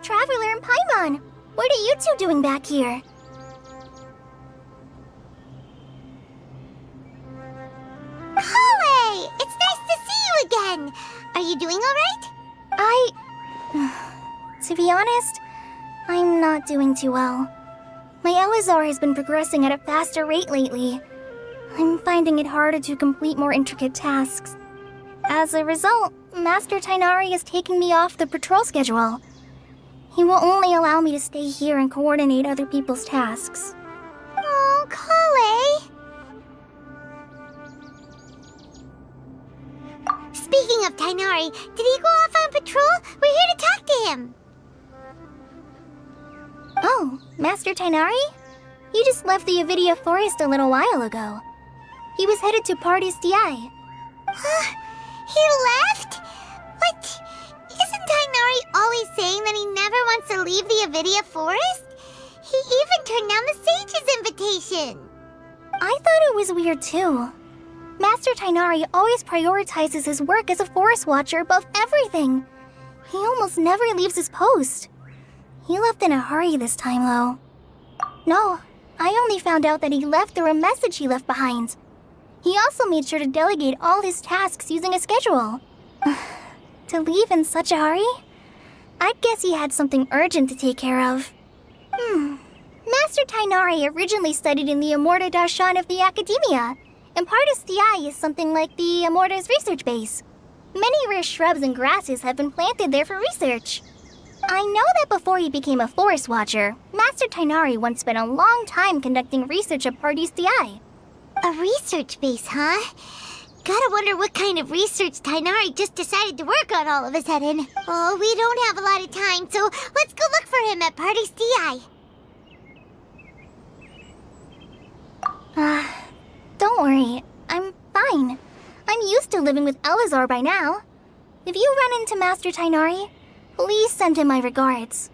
traveler in Paimon. What are you two doing back here? Kale! It's nice to see you again! Are you doing alright? To be honest, I'm not doing too well. My Elazar has been progressing at a faster rate lately. I'm finding it harder to complete more intricate tasks. As a result, Master Tighnari is taking me off the patrol schedule. He will only allow me to stay here and coordinate other people's tasks. Oh, Kale! Speaking of Tighnari, did he go off on patrol? We're here to talk to him! Oh, Master Tighnari? He just left the Avidia Forest a little while ago. He was headed to Part-04. He left? But isn't Tighnari always saying that he never wants to leave the Avidia Forest? He even turned down the sage's invitation. I thought it was weird too. Master Tighnari always prioritizes his work as a forest watcher above everything. He almost never leaves his post. He left in a hurry this time, though. No, I only found out that he left through a message he left behind. He also made sure to delegate all his tasks using a schedule. To leave in such a hurry? I'd guess he had something urgent to take care of. Master Tighnari originally studied in the Immorta Darshan of the Academia, and Part-04 is something like the Immorta's research base. Many rare shrubs and grasses have been planted there for research. I know that before he became a forest watcher, Master Tighnari once spent a long time conducting research at Part-04. A research base, huh? Gotta wonder what kind of research Tighnari just decided to work on all of a sudden. Oh, we don't have a lot of time, so let's go look for him at Part-04. Don't worry, I'm fine. I'm used to living with Elazar by now. If you run into Master Tighnari, please send him my regards.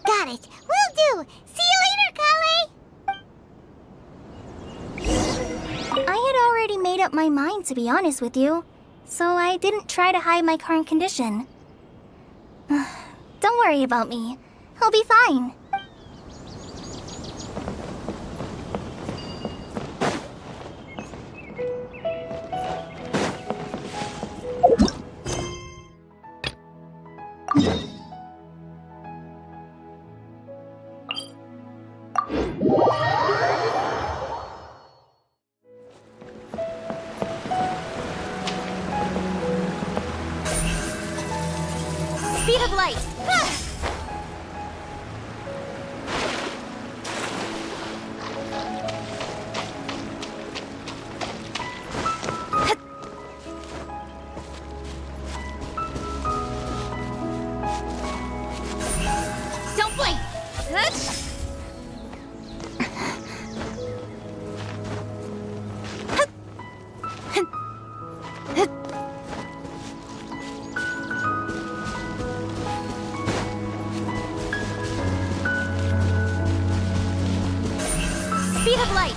Got it. Will do. See you later, Kale! I had already made up my mind, to be honest with you, so I didn't try to hide my current condition. Don't worry about me. I'll be fine. Speed of light! Don't blink! Speed of light!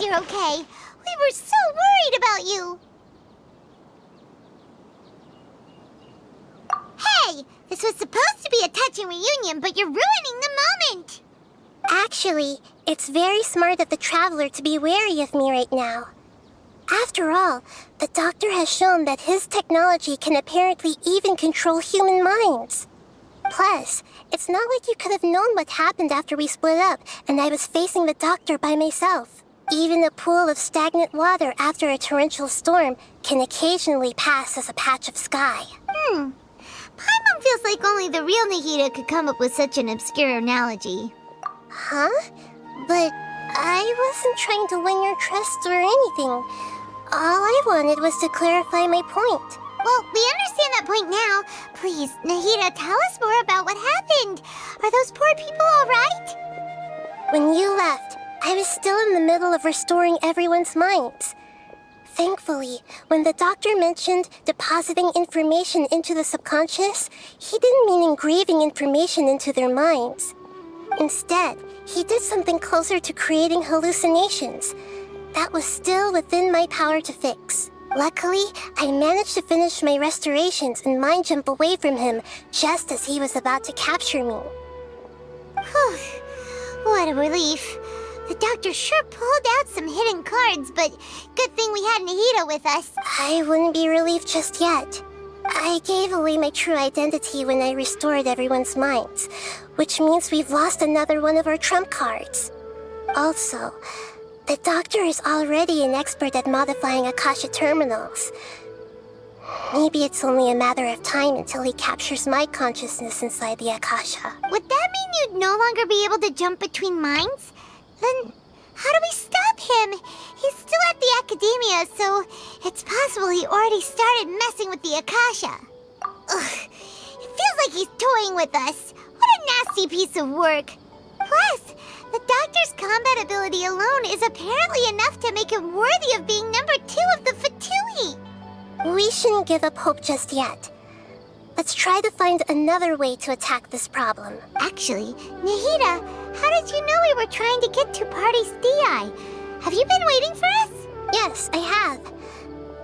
you're okay. We were so worried about you. Hey, this was supposed to be a touching reunion, but you're ruining the moment. Actually, it's very smart of the Traveler to be wary of me right now. After all, the Doctor has shown that his technology can apparently even control human minds. Plus, it's not like you could have known what happened after we split up and I was facing the Doctor by myself. Even a pool of stagnant water after a torrential storm can occasionally pass as a patch of sky. Paimon feels like only the real Nahida could come up with such an obscure analogy. Huh? But I wasn't trying to win your trust or anything. All I wanted was to clarify my point. Well, we understand that point now. Please, Nahida, tell us more about what happened. Are those poor people all right? When you left, I was still in the middle of restoring everyone's minds. Thankfully, when the Doctor mentioned depositing information into the subconscious, he didn't mean engraving information into their minds. Instead, he did something closer to creating hallucinations. That was still within my power to fix. Luckily, I managed to finish my restorations and mind jump away from him just as he was about to capture me. Whew. What a relief. The Doctor sure pulled out some hidden cards, but good thing we had Nahida with us. I wouldn't be relieved just yet. I gave away my true identity when I restored everyone's minds, which means we've lost another one of our trump cards. Also, the Doctor is already an expert at modifying Akasha terminals. Maybe it's only a matter of time until he captures my consciousness inside the Akasha. Would that mean you'd no longer be able to jump between minds? Then how do we stop him? He's still at the Academia, so it's possible he already started messing with the Akasha. Ugh, it feels like he's toying with us. What a nasty piece of work. Plus, the Doctor's combat ability alone is apparently enough to make him worthy of being number 2 of the Fatui. We shouldn't give up hope just yet. Let's try to find another way to attack this problem. Actually, Nahida, how did you know we were trying to get to Party's DI? Have you been waiting for us? Yes, I have.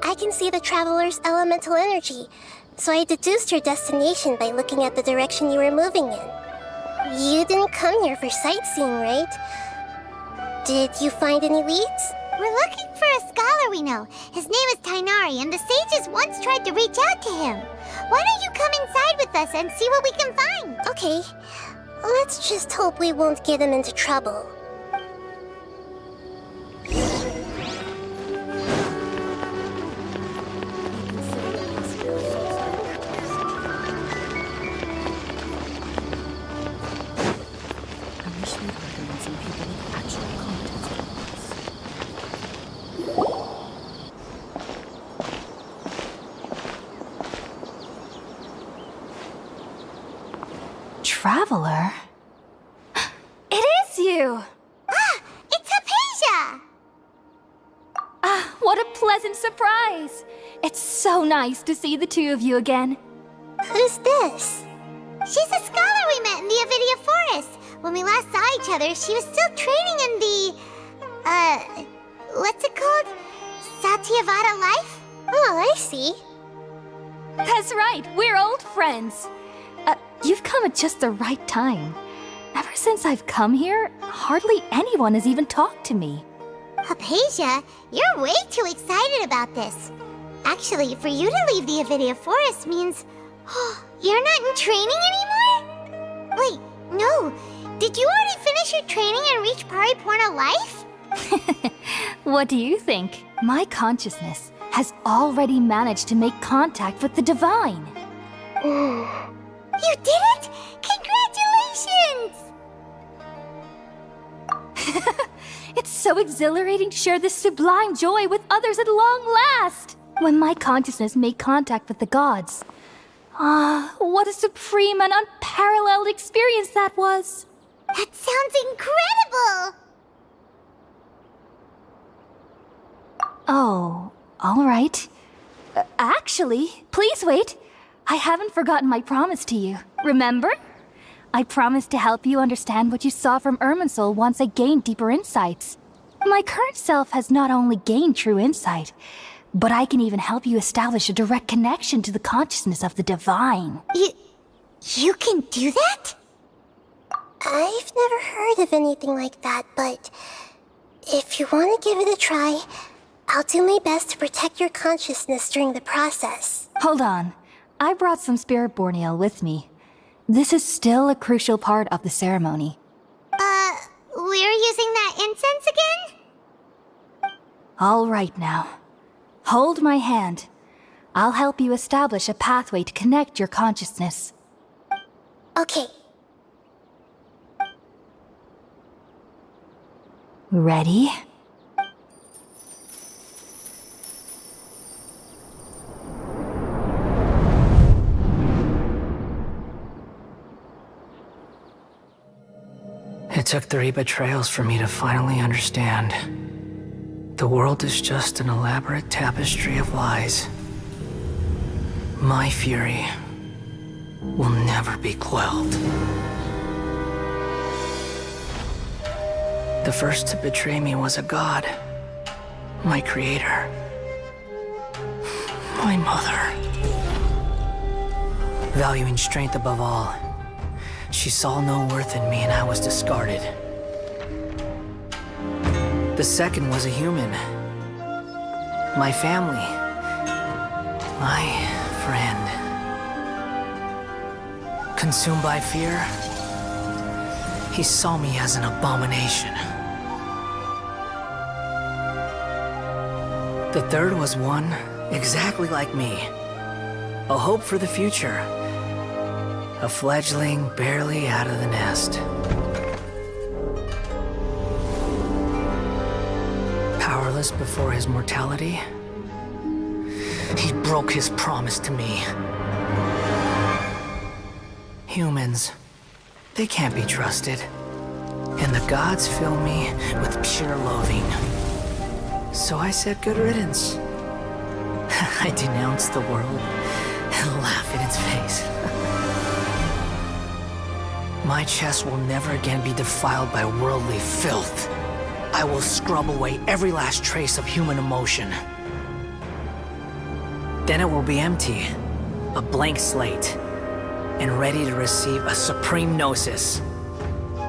I can see the Traveler's elemental energy, so I deduced your destination by looking at the direction you were moving in. You didn't come here for sightseeing, right? Did you find any leads? We're looking for a scholar we know. His name is Tainari, and the sages once tried to reach out to him. Why don't you come inside with us and see what we can find? Okay. Let's just hope we won't get him into trouble. Traveler? It is you! Ah, it's Hypatia! Ah, what a pleasant surprise! It's so nice to see the two of you again. Who's this? She's a scholar we met in the Avidia Forest. When we last saw each other, she was still training in the... what's it called? Satyavada life? Oh, I see. That's right, we're old friends. You've come at just the right time. Ever since I've come here, hardly anyone has even talked to me. Hypatia, you're way too excited about this. Actually, for you to leave the Avidia Forest means... you're not in training anymore? Wait, no. Did you already finish your training and reach Paripurna life? What do you think? My consciousness has already managed to make contact with the divine. You did it! Congratulations! It's so exhilarating to share this sublime joy with others at long last! When my consciousness made contact with the gods. Ah, what a supreme and unparalleled experience that was! That sounds incredible! Oh, all right. Actually, please wait. I haven't forgotten my promise to you. Remember? I promised to help you understand what you saw from Irminsul once I gained deeper insights. My current self has not only gained true insight, but I can even help you establish a direct connection to the consciousness of the divine. You can do that? I've never heard of anything like that, but if you want to give it a try, I'll do my best to protect your consciousness during the process. Hold on. I brought some spirit borneal with me. This is still a crucial part of the ceremony. We're using that incense again? All right now. Hold my hand. I'll help you establish a pathway to connect your consciousness. Okay. Ready? It took 3 betrayals for me to finally understand. The world is just an elaborate tapestry of lies. My fury will never be quelled. The first to betray me was a god. My creator. My mother. Valuing strength above all, she saw no worth in me and I was discarded. The second was a human. My family. My friend. Consumed by fear, he saw me as an abomination. The third was one exactly like me. A hope for the future. A fledgling barely out of the nest. Powerless before his mortality, he broke his promise to me. Humans, they can't be trusted. And the gods fill me with pure loathing. So I said good riddance. I denounced the world and laugh in its face. My chest will never again be defiled by worldly filth. I will scrub away every last trace of human emotion. Then it will be empty, a blank slate, and ready to receive a supreme gnosis,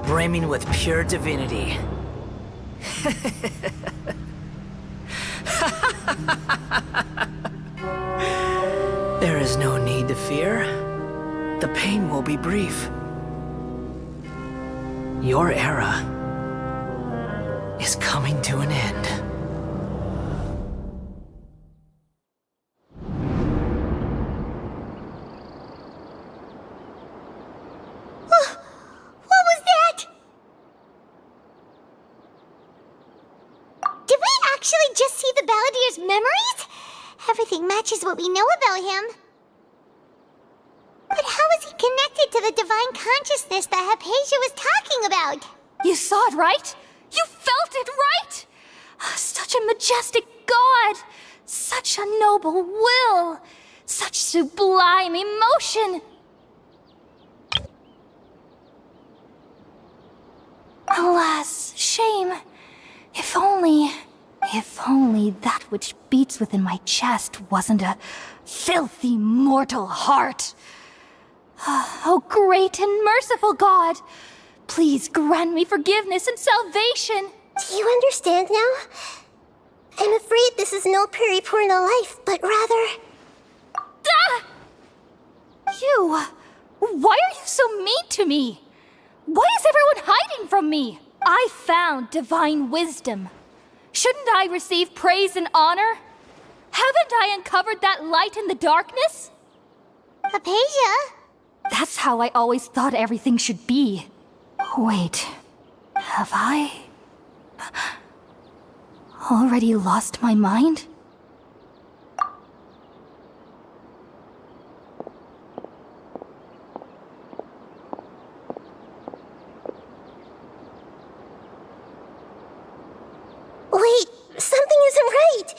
brimming with pure divinity. There is no need to fear. The pain will be brief. Your era is coming to an end. What was that? Did we actually just see the Balladier's memories? Everything matches what we know about him. But how is he connected to the divine consciousness that Hypatia was talking about? You saw it, right? You felt it, right? Such a majestic god! Such a noble will! Such sublime emotion! Alas, shame. If only that which beats within my chest wasn't a filthy mortal heart. Oh, great and merciful God, please grant me forgiveness and salvation. Do you understand now? I'm afraid this is no Purna life, but rather... Ah! You! Why are you so mean to me? Why is everyone hiding from me? I found divine wisdom. Shouldn't I receive praise and honor? Haven't I uncovered that light in the darkness? Hypatia? That's how I always thought everything should be. Wait, have I already lost my mind? Wait, something isn't right!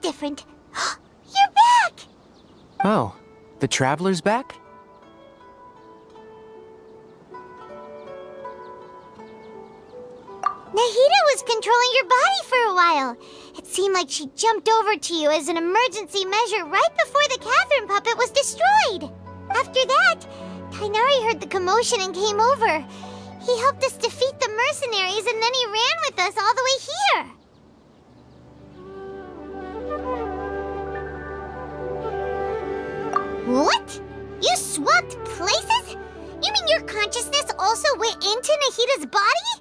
different. You're back! Oh, the Traveler's back? Nahida was controlling your body for a while. It seemed like she jumped over to you as an emergency measure right before the Catherine puppet was destroyed. After that, Tainari heard the commotion and came over. He helped us defeat the mercenaries and then he ran with us all the way here. What? You swapped places? You mean your consciousness also went into Nahida's body?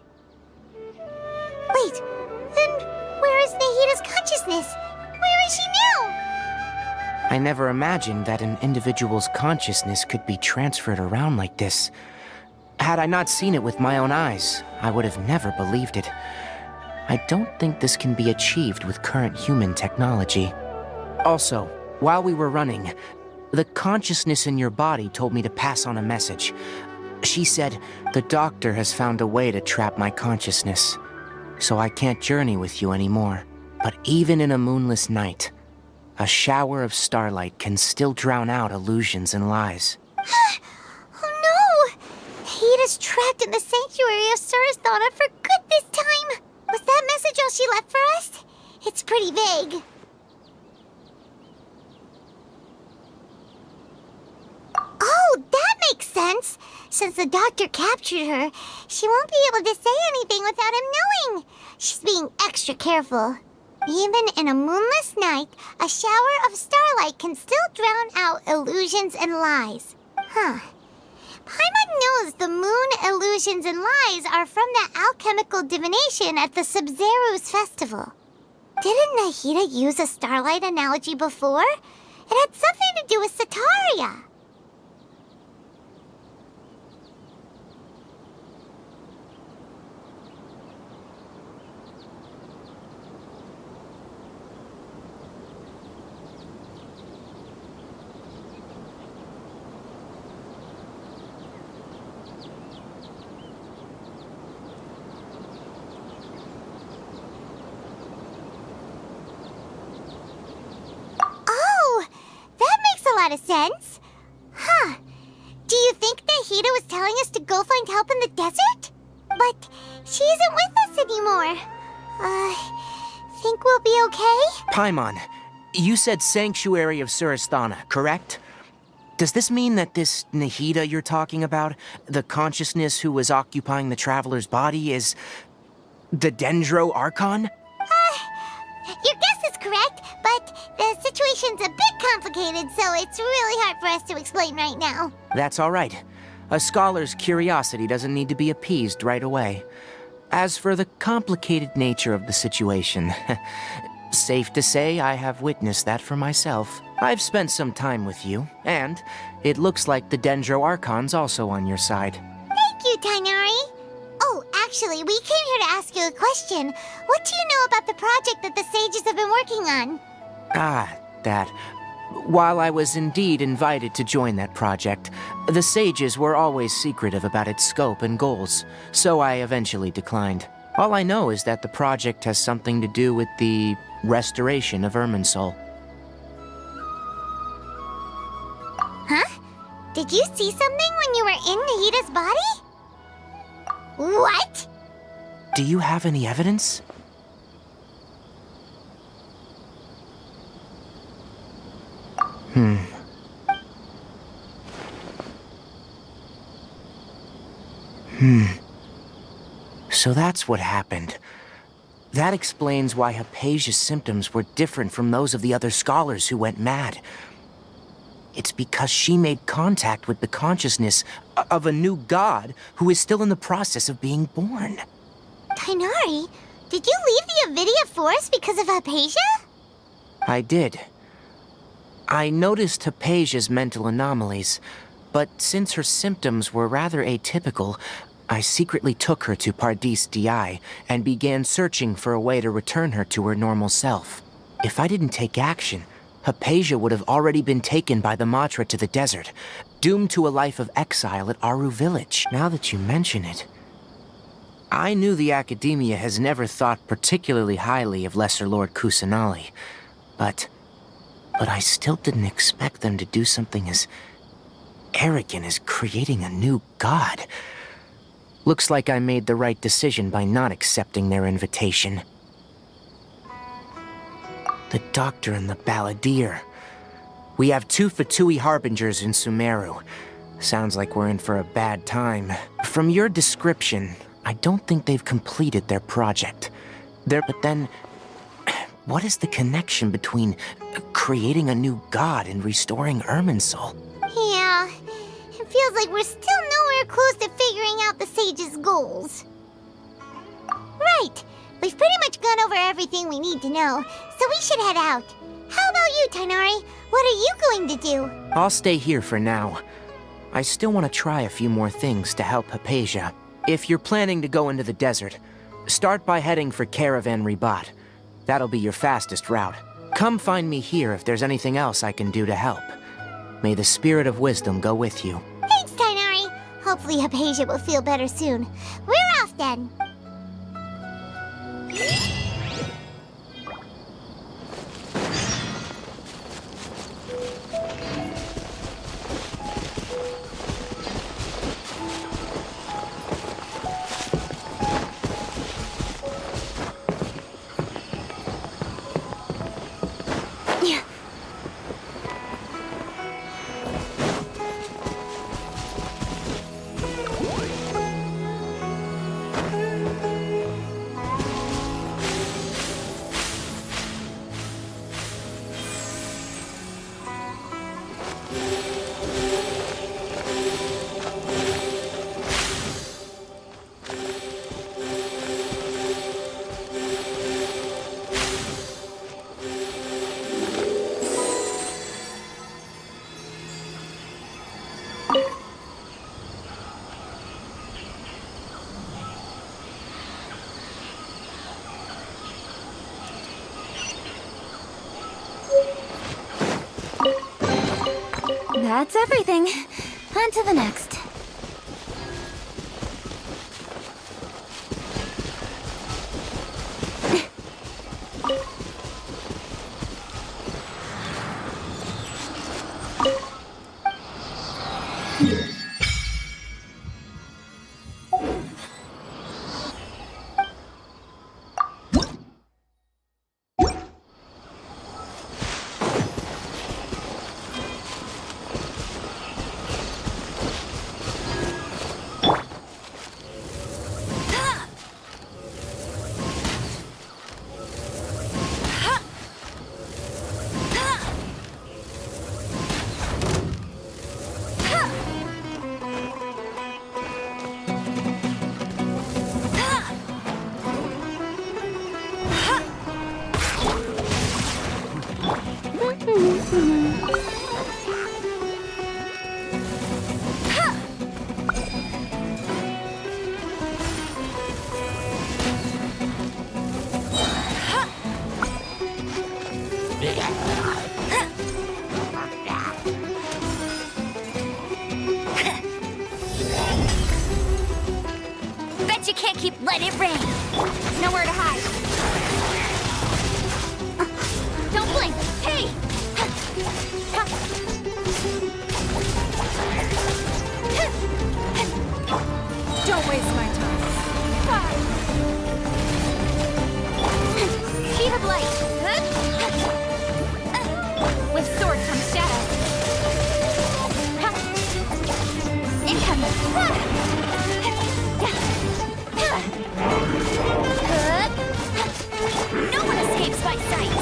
Wait, then where is Nahida's consciousness? Where is she now? I never imagined that an individual's consciousness could be transferred around like this. Had I not seen it with my own eyes, I would have never believed it. I don't think this can be achieved with current human technology. Also, while we were running, the consciousness in your body told me to pass on a message. She said, the doctor has found a way to trap my consciousness, so I can't journey with you anymore. But even in a moonless night, a shower of starlight can still drown out illusions and lies. Oh no! Nahida's trapped in the sanctuary of Sumeru for good this time! Was that message all she left for us? It's pretty vague. Oh, that makes sense! Since the doctor captured her, she won't be able to say anything without him knowing. She's being extra careful. Even in a moonless night, a shower of starlight can still drown out illusions and lies. Huh. Paimon knows the moon illusions and lies are from the alchemical divination at the Sub-Zeru's festival. Didn't Nahida use a starlight analogy before? It had something to do with Sataria. Of sense. Huh. Do you think Nahida was telling us to go find help in the desert? But she isn't with us anymore. Think we'll be okay? Paimon, you said Sanctuary of Sumeru, correct? Does this mean that this Nahida you're talking about, the consciousness who was occupying the Traveler's body, is the Dendro Archon? Your guess is correct, but the situation's a bit complicated, so it's really hard for us to explain right now. That's all right. A scholar's curiosity doesn't need to be appeased right away. As for the complicated nature of the situation, safe to say I have witnessed that for myself. I've spent some time with you, and it looks like the Dendro Archon's also on your side. Thank you, Tainari. Oh, actually, we came here to ask you a question. What do you know about the project that the sages have been working on? That. While I was indeed invited to join that project, the sages were always secretive about its scope and goals, so I eventually declined. All I know is that the project has something to do with the restoration of Irminsul. Huh? Did you see something when you were in Nahida's body? What? Do you have any evidence? So that's what happened. That explains why Hypatia's symptoms were different from those of the other scholars who went mad. It's because she made contact with the consciousness of a new god who is still in the process of being born. Tainari, did you leave the Avidia Forest because of Hypatia? I did. I noticed Hypatia's mental anomalies, but since her symptoms were rather atypical, I secretly took her to Pardis Di and began searching for a way to return her to her normal self. If I didn't take action, Hypatia would have already been taken by the Matra to the desert, doomed to a life of exile at Aru village. Now that you mention it, I knew the Academia has never thought particularly highly of Lesser Lord Kusanali, But I still didn't expect them to do something as arrogant as creating a new god. Looks like I made the right decision by not accepting their invitation. The Doctor and the Balladeer. We have 2 Fatui Harbingers in Sumeru. Sounds like we're in for a bad time. From your description, I don't think they've completed their project. But then, what is the connection between creating a new god and restoring Irminsul? Yeah, it feels like we're still nowhere close to figuring out the sage's goals. Right, we've pretty much gone over everything we need to know, so we should head out. How about you, Tighnari? What are you going to do? I'll stay here for now. I still want to try a few more things to help Hypatia. If you're planning to go into the desert, start by heading for Caravan Ribat. That'll be your fastest route. Come find me here if there's anything else I can do to help. May the spirit of wisdom go with you. Thanks, Tighnari. Hopefully Hypatia will feel better soon. We're off then. That's everything. On to the next. Bet you can't keep let it rain. Nowhere to hide. Don't blink. Hey! Don't waste my time. Heat of light. With sword comes shadow. Incoming. No one escapes my sight.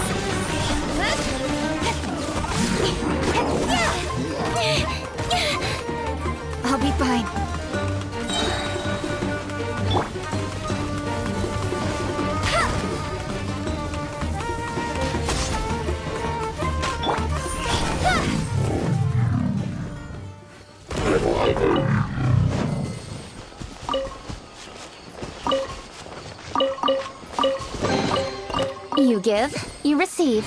I'll be fine. You give, you receive.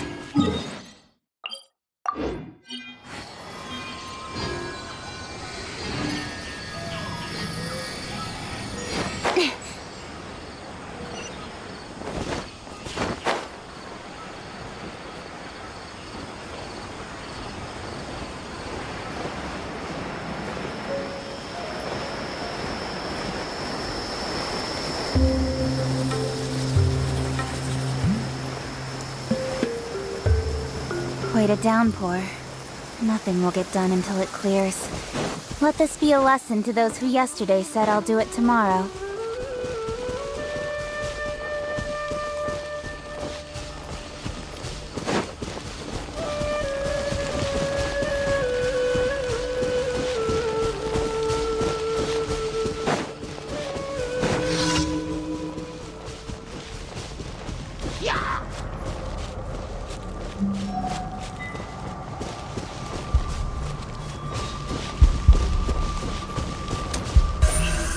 Quite a downpour. Nothing will get done until it clears. Let this be a lesson to those who yesterday said I'll do it tomorrow.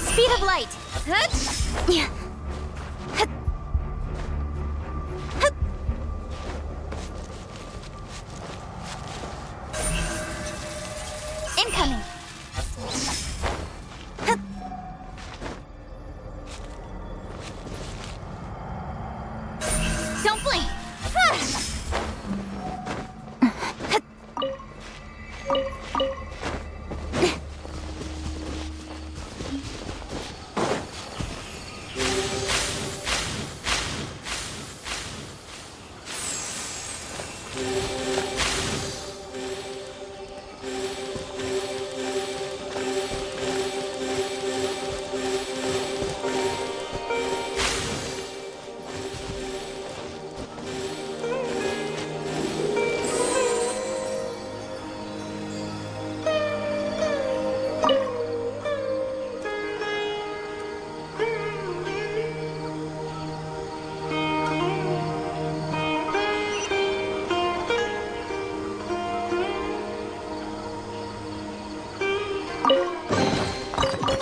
Speed of light! Incoming! Don't blink!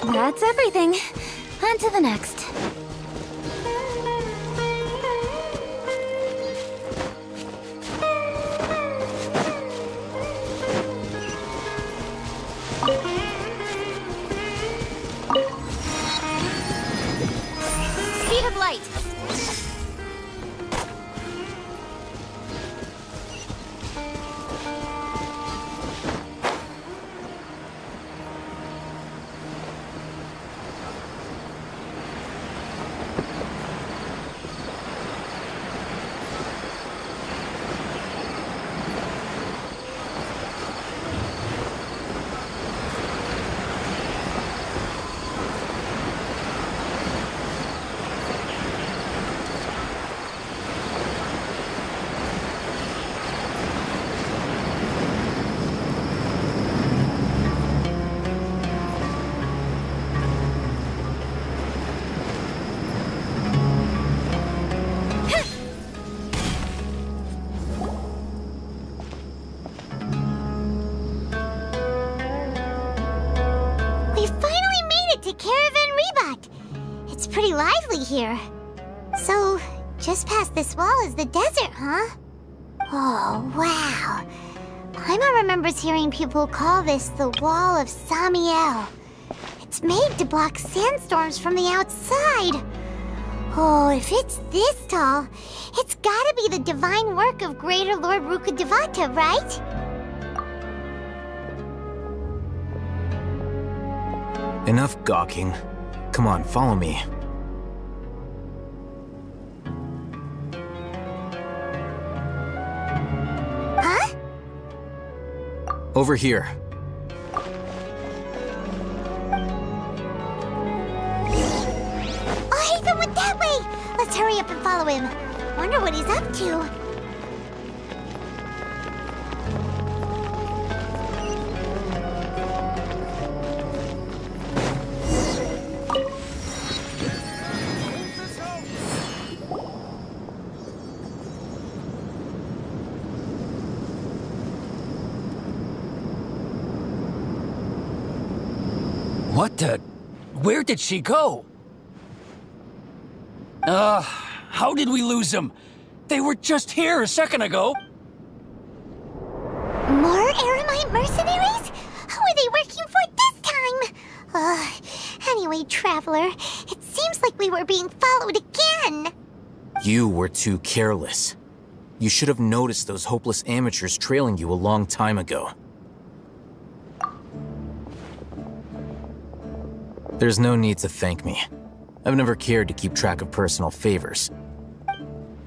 That's everything. On to the next. Speed of light. Pretty lively here. So, just past this wall is the desert, huh? Oh, wow. Paimon remembers hearing people call this the Wall of Samiel. It's made to block sandstorms from the outside. Oh, if it's this tall, it's gotta be the divine work of Greater Lord Rukkhadevata, right? Enough gawking. Come on, follow me. Huh? Over here. Oh, Haven went that way! Let's hurry up and follow him. Wonder what he's up to. What the? Where did she go? How did we lose them? They were just here a second ago. More Eremite mercenaries? Who are they working for this time? Anyway, Traveler, it seems like we were being followed again. You were too careless. You should have noticed those hopeless amateurs trailing you a long time ago. There's no need to thank me. I've never cared to keep track of personal favors.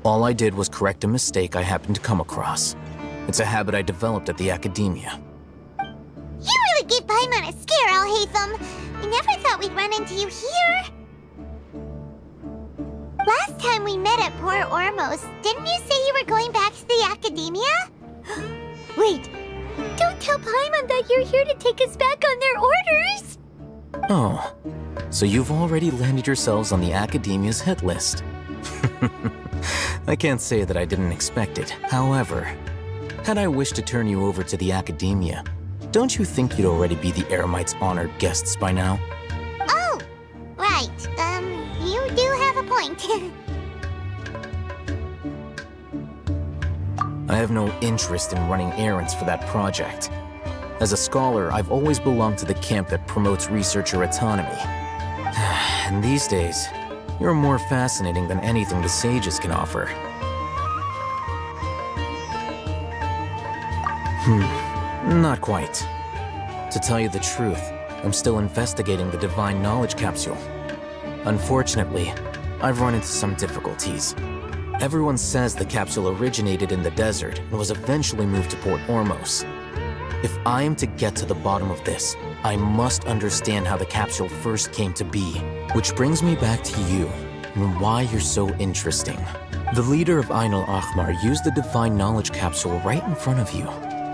All I did was correct a mistake I happened to come across. It's a habit I developed at the academia. You really gave Paimon a scare, Alhaitham. We never thought we'd run into you here. Last time we met at Port Ormos, didn't you say you were going back to the academia? Wait, don't tell Paimon that you're here to take us back on their orders! Oh, so you've already landed yourselves on the academia's hit list. I can't say that I didn't expect it. However, had I wished to turn you over to the academia, don't you think you'd already be the Eremites' honored guests by now? Oh, right. You do have a point. I have no interest in running errands for that project. As a scholar, I've always belonged to the camp that promotes researcher autonomy. And these days, you're more fascinating than anything the sages can offer. Not quite. To tell you the truth, I'm still investigating the Divine Knowledge Capsule. Unfortunately, I've run into some difficulties. Everyone says the capsule originated in the desert and was eventually moved to Port Ormos. If I am to get to the bottom of this, I must understand how the capsule first came to be. Which brings me back to you, and why you're so interesting. The leader of Ain al-Ahmar used the Divine Knowledge Capsule right in front of you,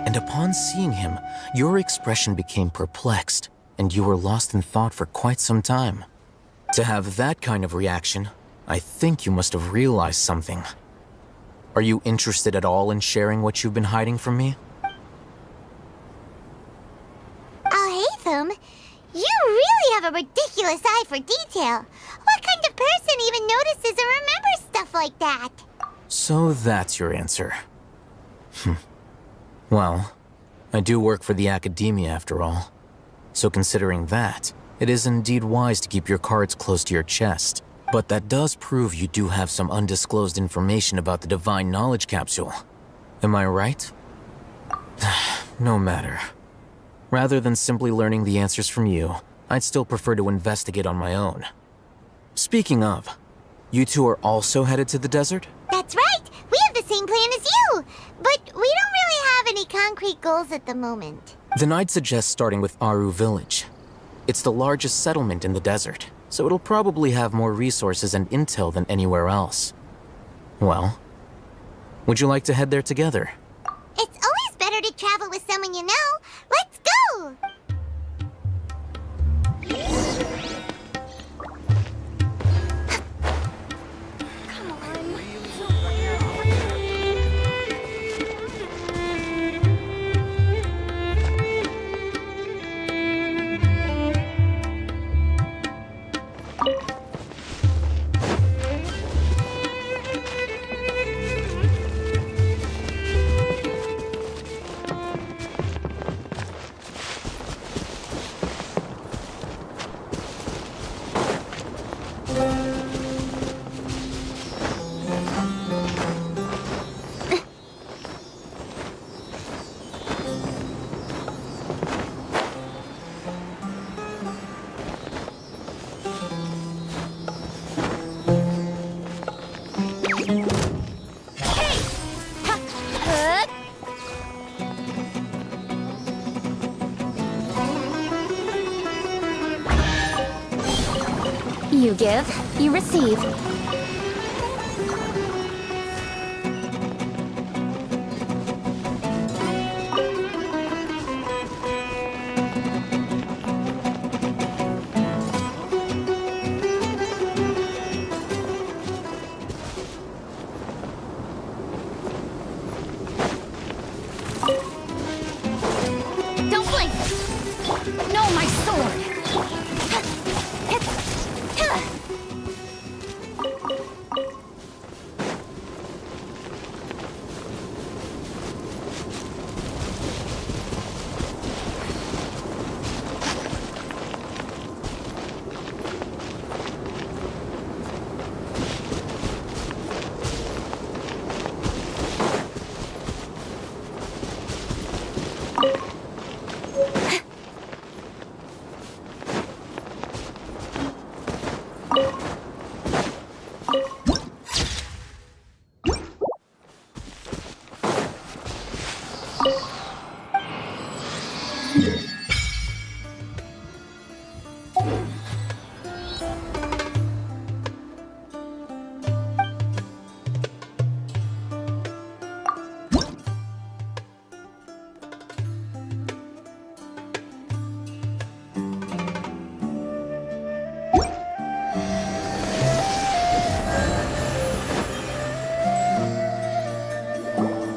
and upon seeing him, your expression became perplexed, and you were lost in thought for quite some time. To have that kind of reaction, I think you must have realized something. Are you interested at all in sharing what you've been hiding from me? Alhaitham, you really have a ridiculous eye for detail. What kind of person even notices or remembers stuff like that? So that's your answer. Well, I do work for the academia after all. So considering that, it is indeed wise to keep your cards close to your chest. But that does prove you do have some undisclosed information about the Divine Knowledge Capsule. Am I right? No matter. Rather than simply learning the answers from you, I'd still prefer to investigate on my own. Speaking of, you two are also headed to the desert? That's right! We have the same plan as you! But we don't really have any concrete goals at the moment. Then I'd suggest starting with Aru Village. It's the largest settlement in the desert, so it'll probably have more resources and intel than anywhere else. Well, would you like to head there together? It's always better to travel with someone you know. Let's go! You give, you receive. Don't blink! No, my sword!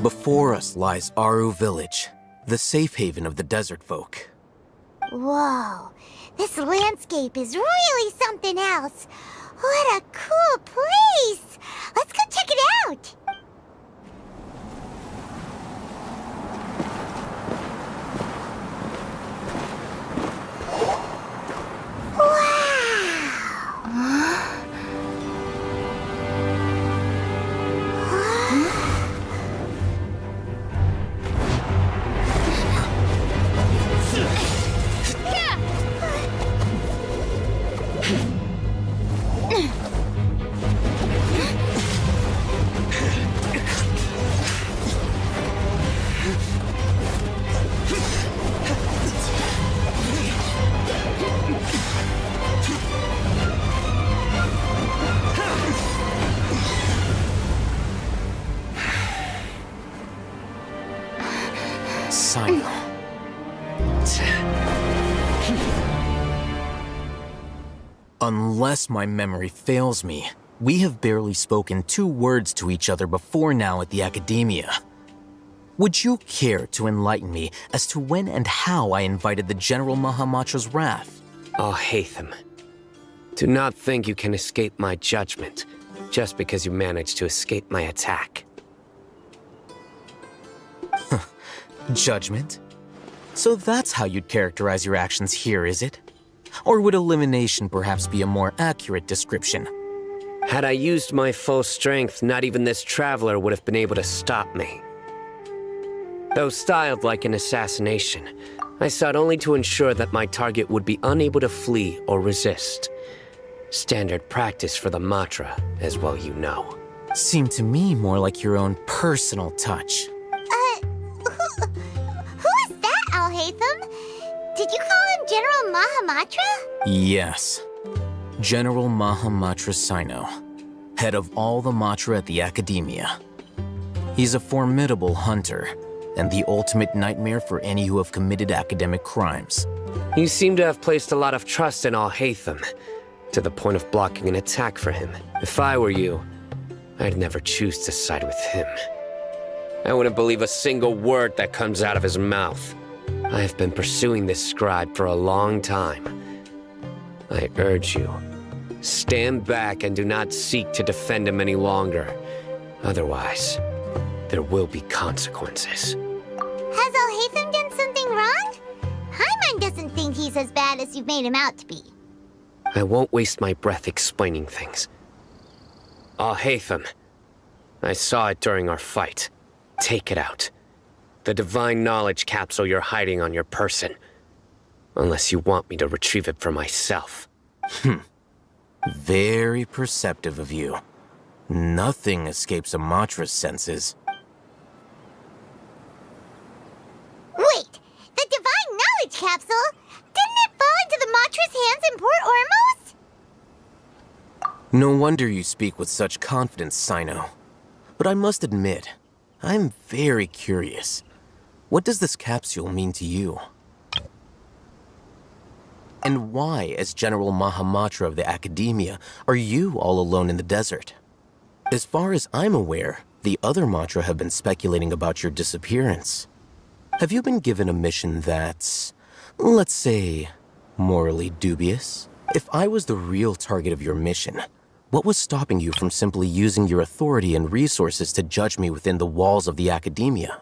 Before us lies Aru Village, the safe haven of the desert folk. Whoa, this landscape is really something else. What a cool place! Let's go check it out! Unless my memory fails me, we have barely spoken 2 words to each other before now at the Academia. Would you care to enlighten me as to when and how I invited the General Mahamatra's wrath? Oh, Hatham. Do not think you can escape my judgment just because you managed to escape my attack. Judgment? So that's how you'd characterize your actions here, is it? Or would elimination perhaps be a more accurate description? Had I used my full strength, not even this traveler would have been able to stop me. Though styled like an assassination, I sought only to ensure that my target would be unable to flee or resist. Standard practice for the Matra, as well you know. Seemed to me more like your own personal touch. Who is that, Al-Hatham? Did you call him General Mahamatra? Yes. General Mahamatra Sino, head of all the Matra at the Academia. He's a formidable hunter, and the ultimate nightmare for any who have committed academic crimes. You seem to have placed a lot of trust in Al-Hatham, to the point of blocking an attack for him. If I were you, I'd never choose to side with him. I wouldn't believe a single word that comes out of his mouth. I have been pursuing this scribe for a long time. I urge you, stand back and do not seek to defend him any longer. Otherwise, there will be consequences. Has Al-Hatham done something wrong? Paimon doesn't think he's as bad as you've made him out to be. I won't waste my breath explaining things. Al-Hatham, I saw it during our fight. Take it out. The divine knowledge capsule you're hiding on your person. Unless you want me to retrieve it for myself. Very perceptive of you. Nothing escapes a Matra's senses. Wait, the divine knowledge capsule? Didn't it fall into the Matra's hands in Port Ormos? No wonder you speak with such confidence, Sino. But I must admit, I'm very curious. What does this capsule mean to you? And why, as General Mahamatra of the Academia, are you all alone in the desert? As far as I'm aware, the other Matra have been speculating about your disappearance. Have you been given a mission that's, let's say, morally dubious? If I was the real target of your mission, what was stopping you from simply using your authority and resources to judge me within the walls of the Academia?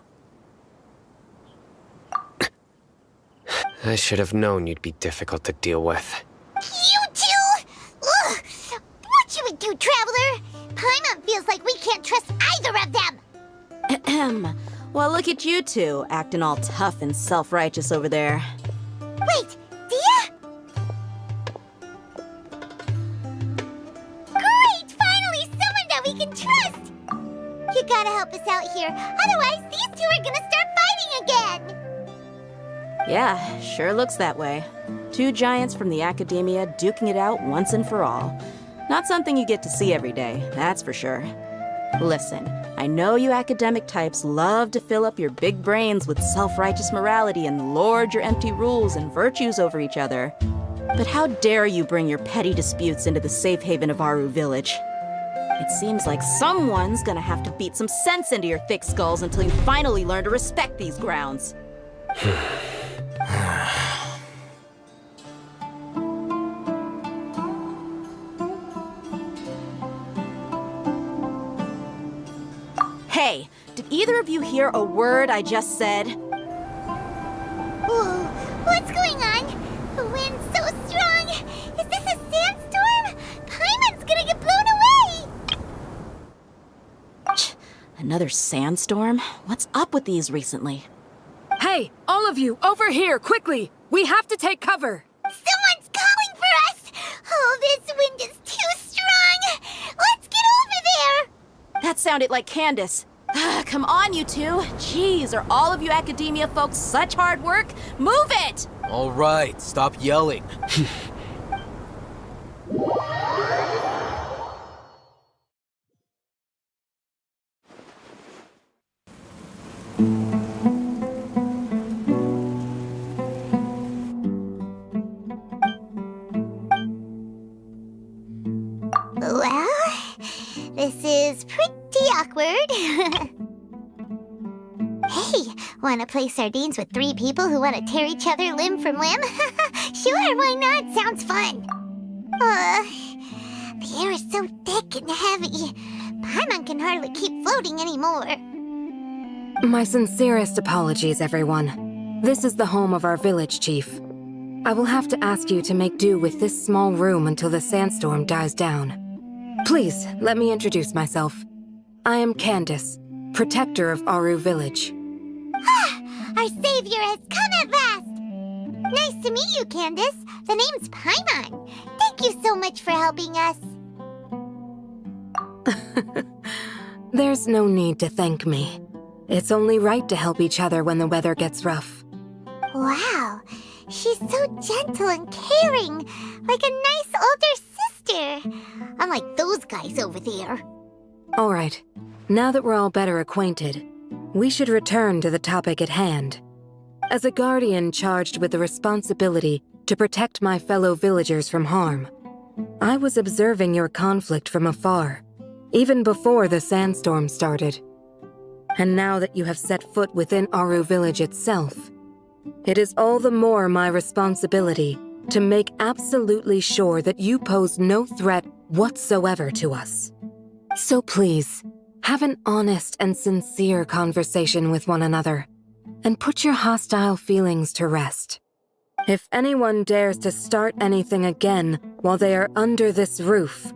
I should have known you'd be difficult to deal with. You two? Ugh! What you would do, Traveler? Paimon feels like we can't trust either of them! Ahem. Well, look at you two, acting all tough and self-righteous over there. Wait, Dia? Great! Finally, someone that we can trust! You gotta help us out here, otherwise these two are gonna start fighting Yeah, sure looks that way. Two giants from the academia duking it out once and for all. Not something you get to see every day, that's for sure. Listen, I know you academic types love to fill up your big brains with self-righteous morality and lord your empty rules and virtues over each other. But how dare you bring your petty disputes into the safe haven of Aru Village? It seems like someone's gonna have to beat some sense into your thick skulls until you finally learn to respect these grounds. Hey, did either of you hear a word I just said? Whoa, what's going on? The wind's so strong. Is this a sandstorm? Paimon's gonna get blown away! Another sandstorm? What's up with these recently? Hey, all of you, over here, quickly! We have to take cover! Someone's calling for us! Oh, this wind is too strong! Let's get over there! That sounded like Candace. Come on, you two. Jeez, are all of you academia folks such hard work? Move it! All right, stop yelling. Well, this is pretty awkward. Hey, wanna play sardines with three people who wanna tear each other limb from limb? Sure, why not? Sounds fun. The air is so thick and heavy. Paimon can hardly keep floating anymore. My sincerest apologies, everyone. This is the home of our village chief. I will have to ask you to make do with this small room until the sandstorm dies down. Please, let me introduce myself. I am Candace, protector of Aru Village. Our savior has come at last! Nice to meet you, Candace. The name's Paimon. Thank you so much for helping us. There's no need to thank me. It's only right to help each other when the weather gets rough. Wow, she's so gentle and caring, like a nice older sister. Unlike those guys over there. All right, now that we're all better acquainted, we should return to the topic at hand. As a guardian charged with the responsibility to protect my fellow villagers from harm, I was observing your conflict from afar, even before the sandstorm started. And now that you have set foot within Aru Village itself, it is all the more my responsibility to make absolutely sure that you pose no threat whatsoever to us. So please, have an honest and sincere conversation with one another, and put your hostile feelings to rest. If anyone dares to start anything again while they are under this roof,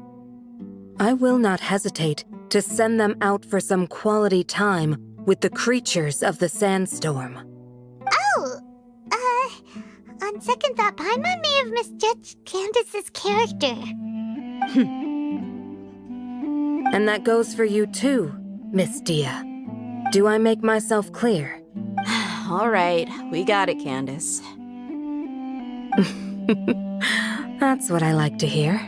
I will not hesitate to send them out for some quality time with the creatures of the sandstorm. Oh, on second thought, Paimon may have misjudged Candace's character. And that goes for you too, Miss Dia. Do I make myself clear? All right, we got it, Candace. That's what I like to hear.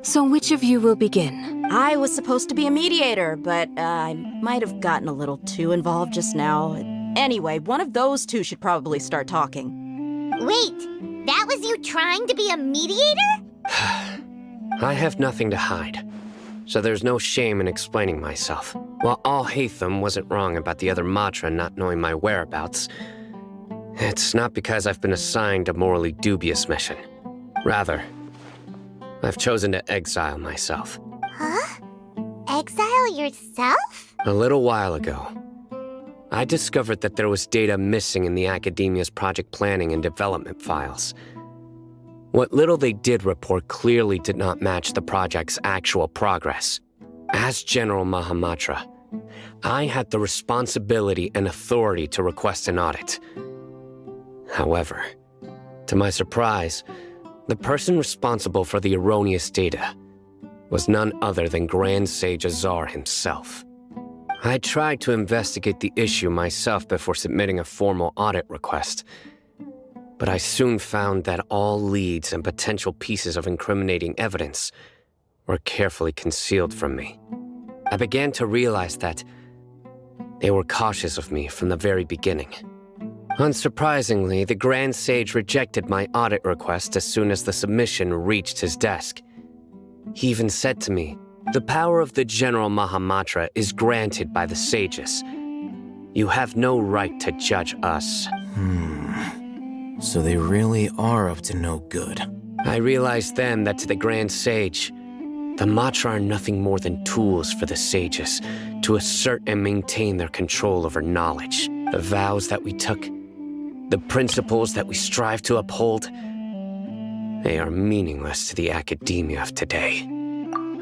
So which of you will begin? I was supposed to be a mediator, but I might have gotten a little too involved just now. Anyway, one of those two should probably start talking. Wait, that was you trying to be a mediator? I have nothing to hide, so there's no shame in explaining myself. While Al-Haytham wasn't wrong about the other Matra not knowing my whereabouts, it's not because I've been assigned a morally dubious mission. Rather, I've chosen to exile myself. Huh? Exile yourself? A little while ago, I discovered that there was data missing in the Academia's project planning and development files. What little they did report clearly did not match the project's actual progress. As General Mahamatra, I had the responsibility and authority to request an audit. However, to my surprise, the person responsible for the erroneous data was none other than Grand Sage Azar himself. I tried to investigate the issue myself before submitting a formal audit request, But I soon found that all leads and potential pieces of incriminating evidence were carefully concealed from me. I began to realize that they were cautious of me from the very beginning. Unsurprisingly, the Grand Sage rejected my audit request as soon as the submission reached his desk. He even said to me, "The power of the General Mahamatra is granted by the sages. You have no right to judge us." So they really are up to no good. I realized then that to the Grand Sage, the Matra are nothing more than tools for the sages to assert and maintain their control over knowledge. The vows that we took, the principles that we strive to uphold, they are meaningless to the academia of today.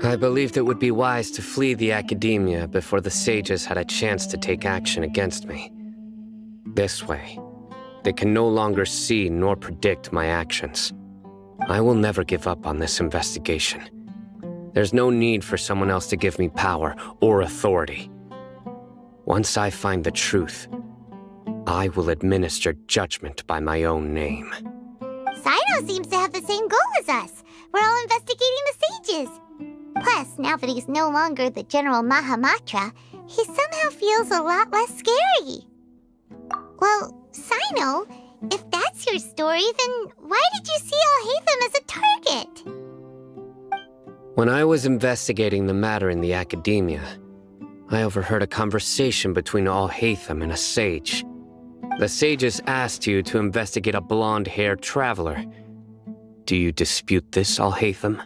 I believed it would be wise to flee the academia before the sages had a chance to take action against me. This way, they can no longer see nor predict my actions. I will never give up on this investigation. There's no need for someone else to give me power or authority. Once I find the truth, I will administer judgment by my own name. Sino seems to have the same goal as us. We're all investigating the sages. Plus, now that he's no longer the General Mahamatra, he somehow feels a lot less scary. Well, Sino, if that's your story, then why did you see Alhaitham as a target? When I was investigating the matter in the academia, I overheard a conversation between Alhaitham and a sage. The sages asked you to investigate a blonde-haired traveler. Do you dispute this, Alhaitham?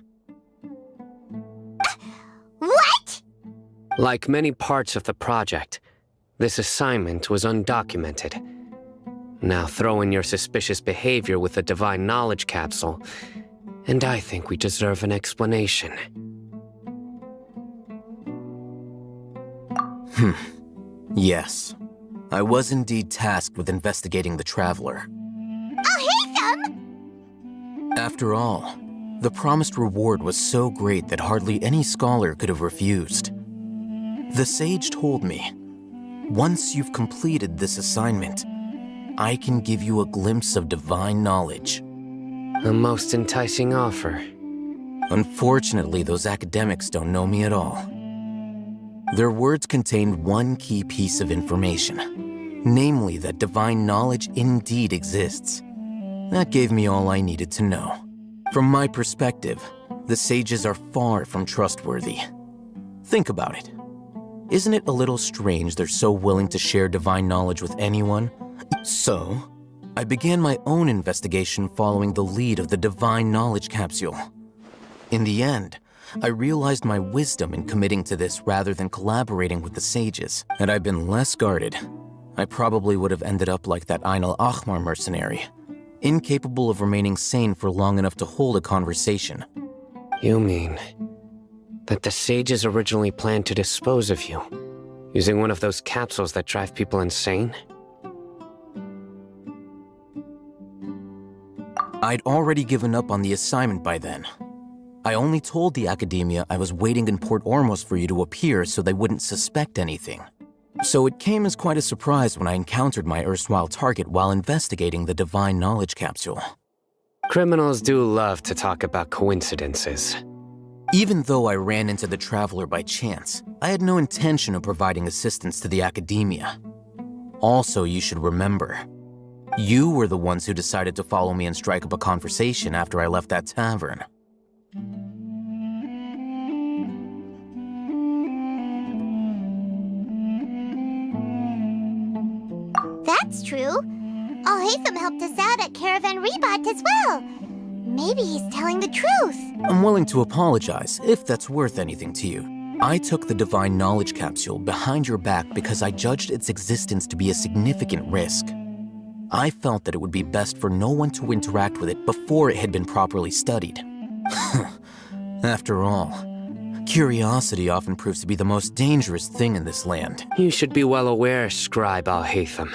What? Like many parts of the project, this assignment was undocumented. Now throw in your suspicious behavior with the Divine Knowledge Capsule, and I think we deserve an explanation. Yes. I was indeed tasked with investigating the Traveler. Alhaitham! After all, the promised reward was so great that hardly any scholar could have refused. The sage told me, once you've completed this assignment, I can give you a glimpse of divine knowledge. A most enticing offer. Unfortunately, those academics don't know me at all. Their words contained one key piece of information, namely that divine knowledge indeed exists. That gave me all I needed to know. From my perspective, the sages are far from trustworthy. Think about it. Isn't it a little strange they're so willing to share divine knowledge with anyone? So, I began my own investigation following the lead of the Divine Knowledge Capsule. In the end, I realized my wisdom in committing to this rather than collaborating with the sages. Had I been less guarded, I probably would have ended up like that Ain al-Ahmar mercenary, incapable of remaining sane for long enough to hold a conversation. You mean that the sages originally planned to dispose of you, using one of those capsules that drive people insane? I'd already given up on the assignment by then. I only told the academia I was waiting in Port Ormos for you to appear so they wouldn't suspect anything. So it came as quite a surprise when I encountered my erstwhile target while investigating the Divine Knowledge Capsule. Criminals do love to talk about coincidences. Even though I ran into the Traveler by chance, I had no intention of providing assistance to the academia. Also, you should remember, you were the ones who decided to follow me and strike up a conversation after I left that tavern. That's true. Alhaitham helped us out at Caravan Rebat as well. Maybe he's telling the truth. I'm willing to apologize, if that's worth anything to you. I took the Divine Knowledge Capsule behind your back because I judged its existence to be a significant risk. I felt that it would be best for no one to interact with it before it had been properly studied. After all, curiosity often proves to be the most dangerous thing in this land. You should be well aware, Scribe Alhaitham,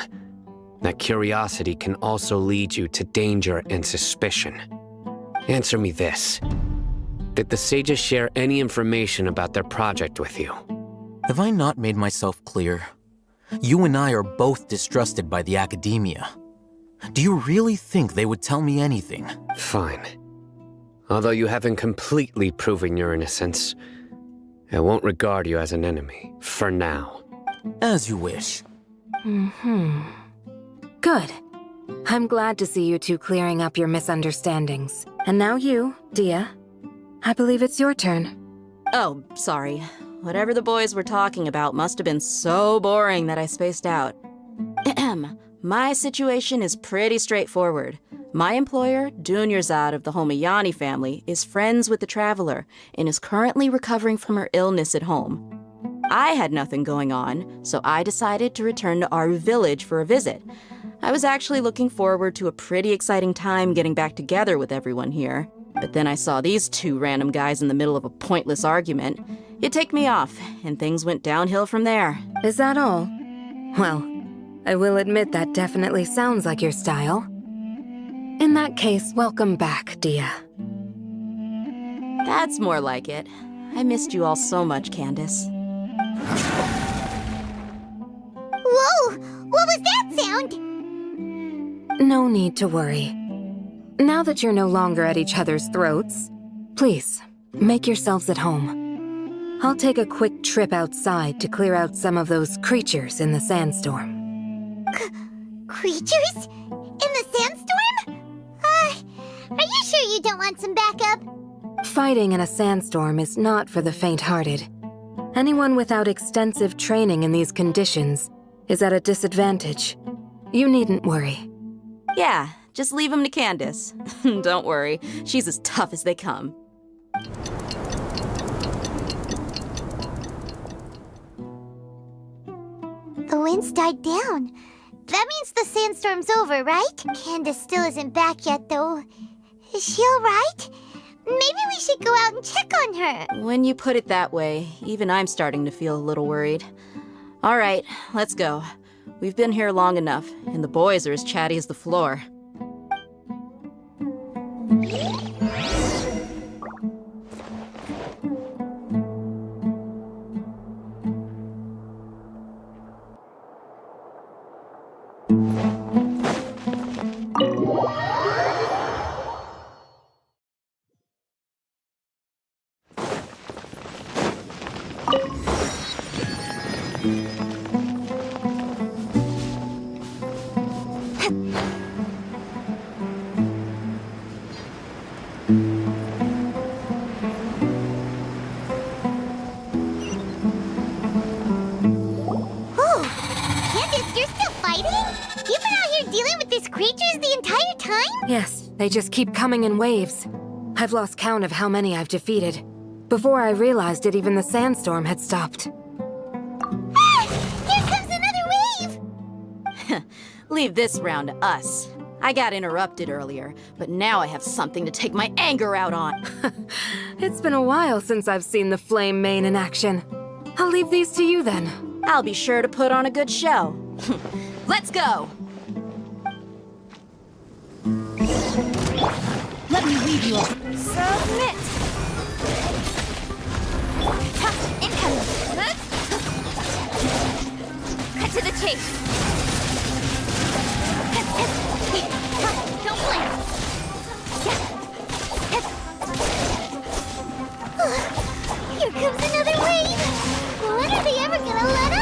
that curiosity can also lead you to danger and suspicion. Answer me this. Did the sages share any information about their project with you? Have I not made myself clear? You and I are both distrusted by the academia. Do you really think they would tell me anything? Fine. Although you haven't completely proven your innocence, I won't regard you as an enemy, for now. As you wish. Good. I'm glad to see you two clearing up your misunderstandings. And now you, Dia. I believe it's your turn. Oh, sorry. Whatever the boys were talking about must have been so boring that I spaced out. My situation is pretty straightforward. My employer, Dunyarzad of the Homayani family, is friends with the Traveler and is currently recovering from her illness at home. I had nothing going on, so I decided to return to our village for a visit. I was actually looking forward to a pretty exciting time getting back together with everyone here. But then I saw these two random guys in the middle of a pointless argument. It ticked me off, and things went downhill from there. Is that all? Well, I will admit that definitely sounds like your style. In that case, welcome back, Dia. That's more like it. I missed you all so much, Candace. Whoa! What was that sound? No need to worry. Now that you're no longer at each other's throats, please, make yourselves at home. I'll take a quick trip outside to clear out some of those creatures in the sandstorm. Creatures? In the sandstorm? Are you sure you don't want some backup? Fighting in a sandstorm is not for the faint-hearted. Anyone without extensive training in these conditions is at a disadvantage. You needn't worry. Yeah, just leave him to Candace. Don't worry, she's as tough as they come. The wind's died down. That means the sandstorm's over, right? Candace still isn't back yet, though. Is she alright? Maybe we should go out and check on her. When you put it that way, even I'm starting to feel a little worried. All right, let's go. We've been here long enough, and the boys are as chatty as the floor. Yes, they just keep coming in waves. I've lost count of how many I've defeated. Before I realized it, even the sandstorm had stopped. Ah! Here comes another wave! Leave this round to us. I got interrupted earlier, but now I have something to take my anger out on. It's been a while since I've seen the Flame Mane in action. I'll leave these to you then. I'll be sure to put on a good show. Let's go! Let me leave you all. Submit! Incoming! Cut to the chase! Don't blink! Here comes another wave! When are they ever gonna let up?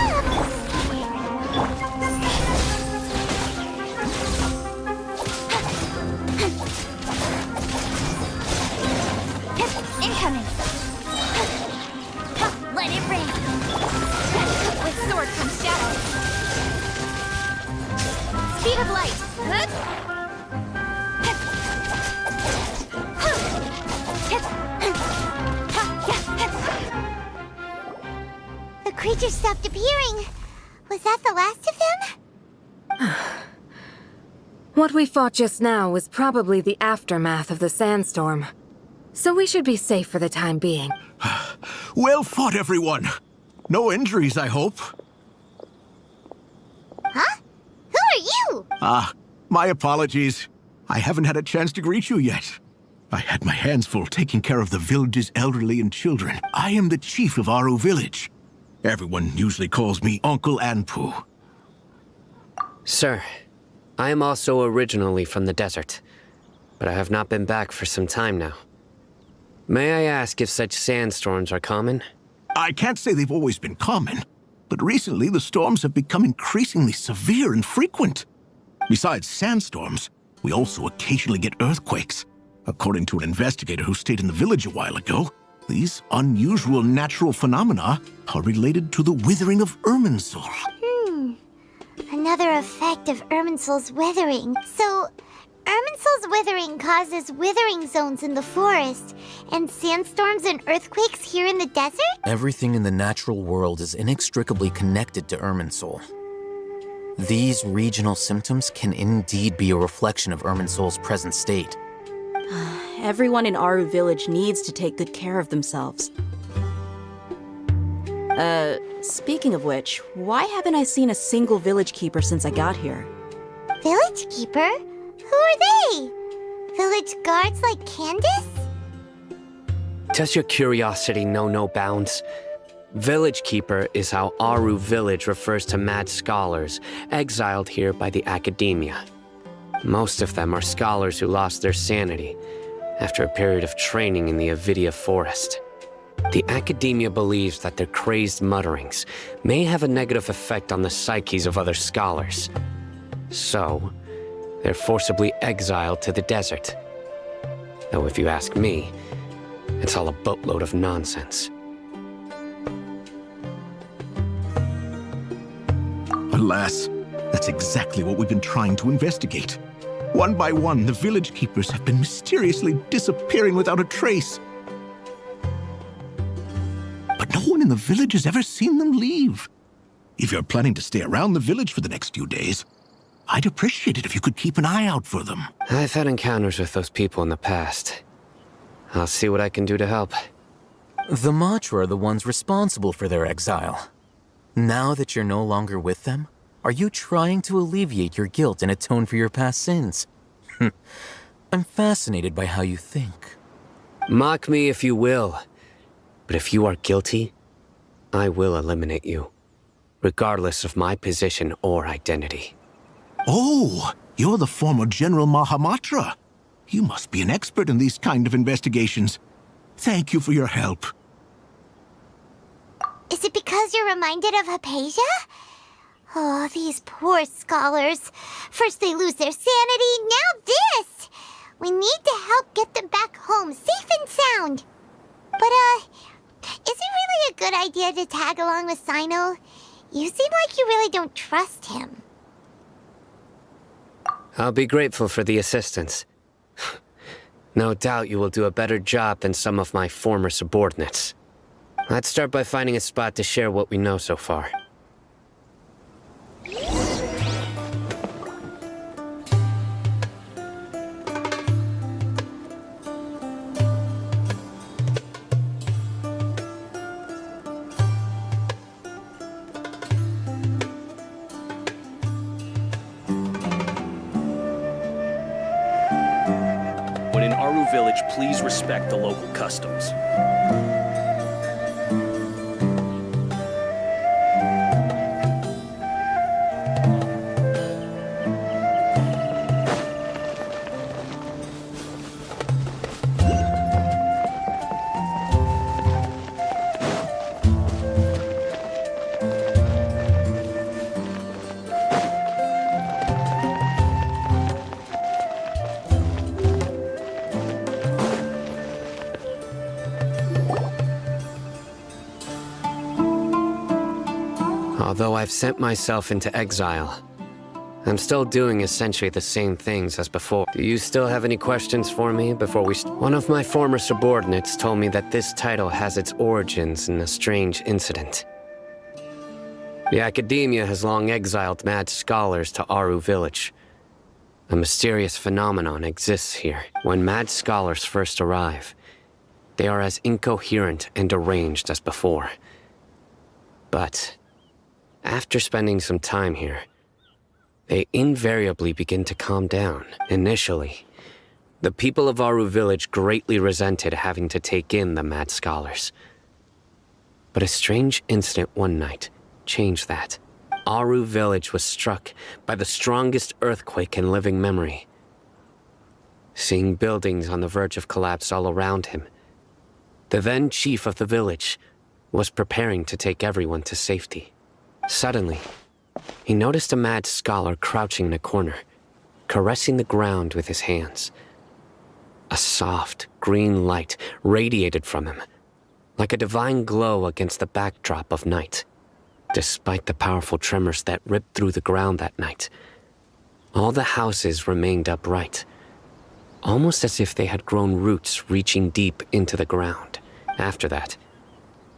Incoming! Let it rain! With sword comes shadow! Speed of light! The creature stopped appearing. Was that the last of them? What we fought just now was probably the aftermath of the sandstorm. So we should be safe for the time being. Well fought, everyone. No injuries, I hope. Huh? Who are you? My apologies. I haven't had a chance to greet you yet. I had my hands full taking care of the village's elderly and children. I am the chief of Aru village. Everyone usually calls me Uncle Anpu. Sir, I am also originally from the desert, but I have not been back for some time now. May I ask if such sandstorms are common? I can't say they've always been common, but recently the storms have become increasingly severe and frequent. Besides sandstorms, we also occasionally get earthquakes. According to an investigator who stayed in the village a while ago, these unusual natural phenomena are related to the withering of Irminsul. Another effect of Irminsul's withering. So, Irminsul's withering causes withering zones in the forest, and sandstorms and earthquakes here in the desert? Everything in the natural world is inextricably connected to Irminsul. These regional symptoms can indeed be a reflection of Irminsul's present state. Everyone in Aru Village needs to take good care of themselves. Speaking of which, why haven't I seen a single village keeper since I got here? Village keeper? Who are they? Village guards like Candace? Does your curiosity know no bounds? Village Keeper is how Aru Village refers to mad scholars exiled here by the Academia. Most of them are scholars who lost their sanity after a period of training in the Avidia Forest. The Academia believes that their crazed mutterings may have a negative effect on the psyches of other scholars. So, they're forcibly exiled to the desert. Though if you ask me, it's all a boatload of nonsense. Alas, that's exactly what we've been trying to investigate. One by one, the village keepers have been mysteriously disappearing without a trace. But no one in the village has ever seen them leave. If you're planning to stay around the village for the next few days, I'd appreciate it if you could keep an eye out for them. I've had encounters with those people in the past. I'll see what I can do to help. The Matra are the ones responsible for their exile. Now that you're no longer with them, are you trying to alleviate your guilt and atone for your past sins? I'm fascinated by how you think. Mock me if you will, but if you are guilty, I will eliminate you, regardless of my position or identity. Oh, you're the former General Mahamatra. You must be an expert in these kind of investigations. Thank you for your help. Is it because you're reminded of Hypatia? Oh, these poor scholars. First they lose their sanity, now this! We need to help get them back home, safe and sound. But, is it really a good idea to tag along with Sino? You seem like you really don't trust him. I'll be grateful for the assistance. No doubt you will do a better job than some of my former subordinates. Let's start by finding a spot to share what we know so far. When in Aru Village, please respect the local customs. Although I've sent myself into exile, I'm still doing essentially the same things as before. Do you still have any questions for me before we One of my former subordinates told me that this title has its origins in a strange incident. The Academia has long exiled mad scholars to Aru Village. A mysterious phenomenon exists here. When mad scholars first arrive, they are as incoherent and deranged as before. But after spending some time here, they invariably begin to calm down. Initially, the people of Aru Village greatly resented having to take in the mad scholars. But a strange incident one night changed that. Aru village was struck by the strongest earthquake in living memory. Seeing buildings on the verge of collapse all around him, the then chief of the village was preparing to take everyone to safety. Suddenly, he noticed a mad scholar crouching in a corner, caressing the ground with his hands. A soft, green light radiated from him, like a divine glow against the backdrop of night. Despite the powerful tremors that ripped through the ground that night, all the houses remained upright, almost as if they had grown roots reaching deep into the ground. After that,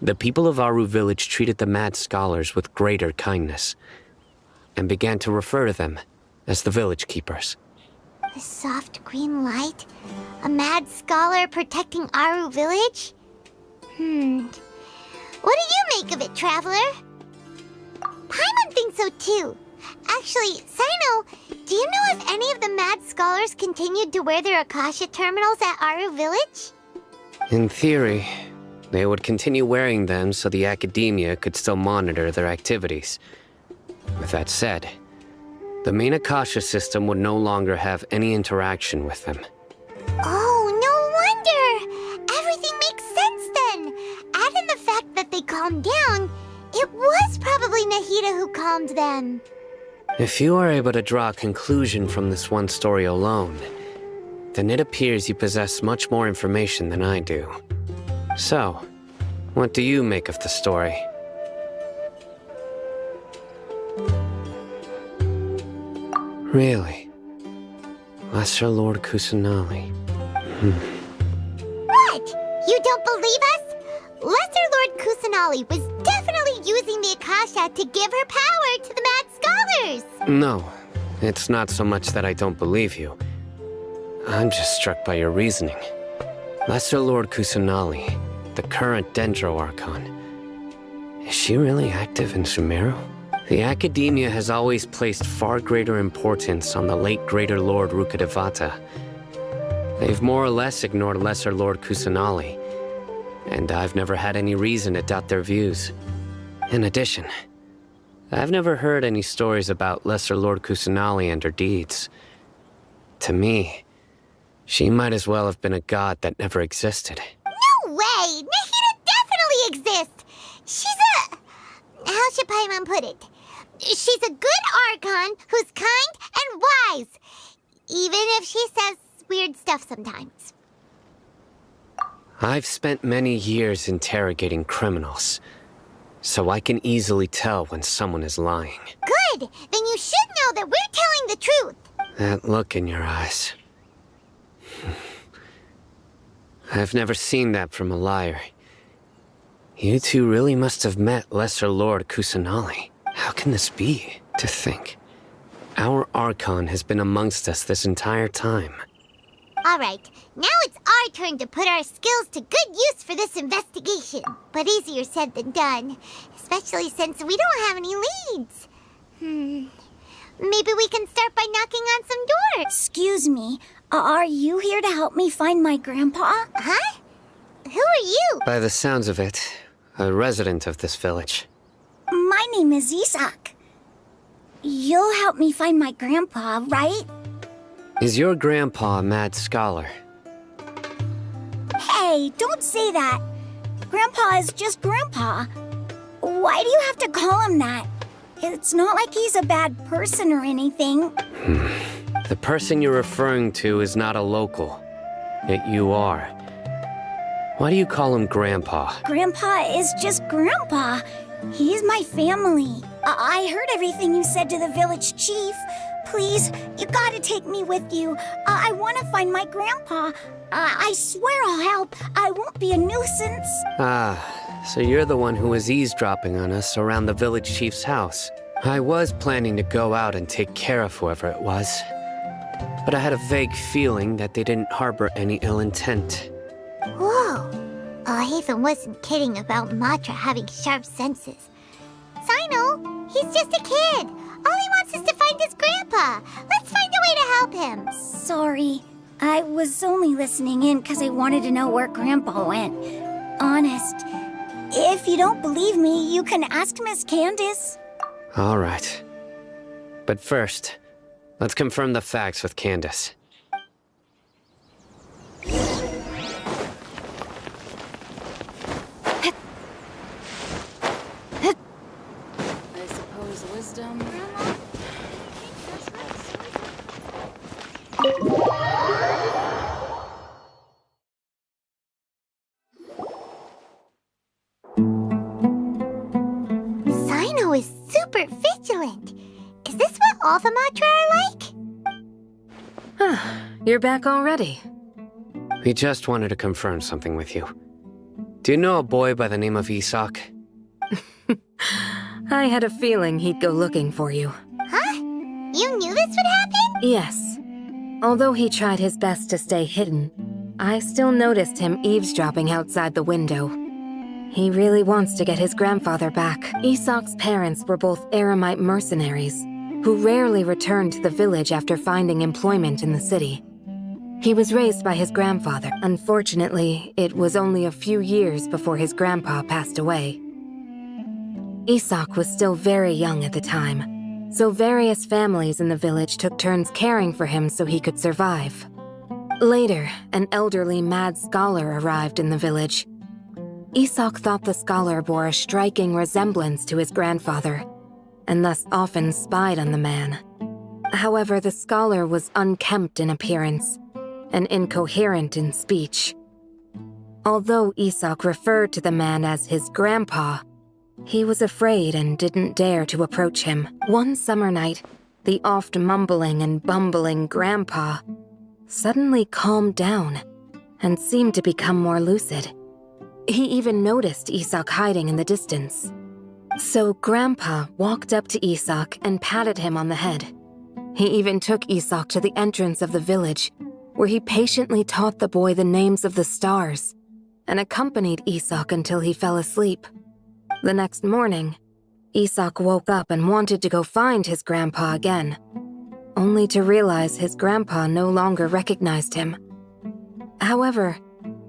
the people of Aru village treated the mad scholars with greater kindness, and began to refer to them as the village keepers. The soft green light? A mad scholar protecting Aru village? What do you make of it, Traveler? Paimon thinks so too. Actually, Sino, do you know if any of the mad scholars continued to wear their Akasha terminals at Aru village? In theory, they would continue wearing them so the academia could still monitor their activities. With that said, the main Akasha system would no longer have any interaction with them. Oh, no wonder! Everything makes sense then! Add in the fact that they calmed down, it was probably Nahida who calmed them. If you are able to draw a conclusion from this one story alone, then it appears you possess much more information than I do. So, what do you make of the story? Really? Lesser Lord Kusanali. What? You don't believe us? Lesser Lord Kusanali was definitely using the Akasha to give her power to the mad scholars! No, it's not so much that I don't believe you. I'm just struck by your reasoning. Lesser Lord Kusanali, the current Dendro Archon, is she really active in Sumeru? The Academia has always placed far greater importance on the late Greater Lord Rukkhadevata. They've more or less ignored Lesser Lord Kusanali, and I've never had any reason to doubt their views. In addition, I've never heard any stories about Lesser Lord Kusanali and her deeds. To me, she might as well have been a god that never existed. No way! Nahida definitely exists! She's a... how should Paimon put it? She's a good Archon who's kind and wise, even if she says weird stuff sometimes. I've spent many years interrogating criminals, so I can easily tell when someone is lying. Good! Then you should know that we're telling the truth! That look in your eyes. I've never seen that from a liar. You two really must have met Lesser Lord Kusanali. How can this be? To think, our Archon has been amongst us this entire time. Alright, now it's our turn to put our skills to good use for this investigation. But easier said than done, especially since we don't have any leads. Maybe we can start by knocking on some doors. Excuse me, are you here to help me find my grandpa? Huh? Who are you? By the sounds of it, a resident of this village. My name is Isak. You'll help me find my grandpa, right? Is your grandpa a mad scholar? Hey, don't say that. Grandpa is just Grandpa. Why do you have to call him that? It's not like he's a bad person or anything. The person you're referring to is not a local, yet you are. Why do you call him Grandpa? Grandpa is just Grandpa. He's my family. I heard everything you said to the village chief. Please, you gotta take me with you. I want to find my grandpa. I swear I'll help. I won't be a nuisance. Ah, so you're the one who was eavesdropping on us around the village chief's house. I was planning to go out and take care of whoever it was, but I had a vague feeling that they didn't harbor any ill intent. Whoa. Hatham wasn't kidding about Matra having sharp senses. Sino, he's just a kid. All he wants is to find his grandpa. Let's find a way to help him. Sorry. I was only listening in because I wanted to know where Grandpa went. Honest. If you don't believe me, you can ask Miss Candace. All right. But first, let's confirm the facts with Candace. I suppose wisdom. Sino is super vigilant. Is this what all the Matra are like? You're back already. We just wanted to confirm something with you. Do you know a boy by the name of Isak? I had a feeling he'd go looking for you. Huh? You knew this would happen? Yes. Although he tried his best to stay hidden, I still noticed him eavesdropping outside the window. He really wants to get his grandfather back. Isak's parents were both Eremite mercenaries, who rarely returned to the village after finding employment in the city. He was raised by his grandfather. Unfortunately, it was only a few years before his grandpa passed away. Isak was still very young at the time, so various families in the village took turns caring for him so he could survive. Later, an elderly mad scholar arrived in the village. Isak thought the scholar bore a striking resemblance to his grandfather, and thus often spied on the man. However, the scholar was unkempt in appearance and incoherent in speech. Although Isak referred to the man as his grandpa, he was afraid and didn't dare to approach him. One summer night, the oft mumbling and bumbling grandpa suddenly calmed down and seemed to become more lucid. He even noticed Isak hiding in the distance. So Grandpa walked up to Isak and patted him on the head. He even took Isak to the entrance of the village, where he patiently taught the boy the names of the stars and accompanied Isak until he fell asleep. The next morning, Isak woke up and wanted to go find his grandpa again, only to realize his grandpa no longer recognized him. However,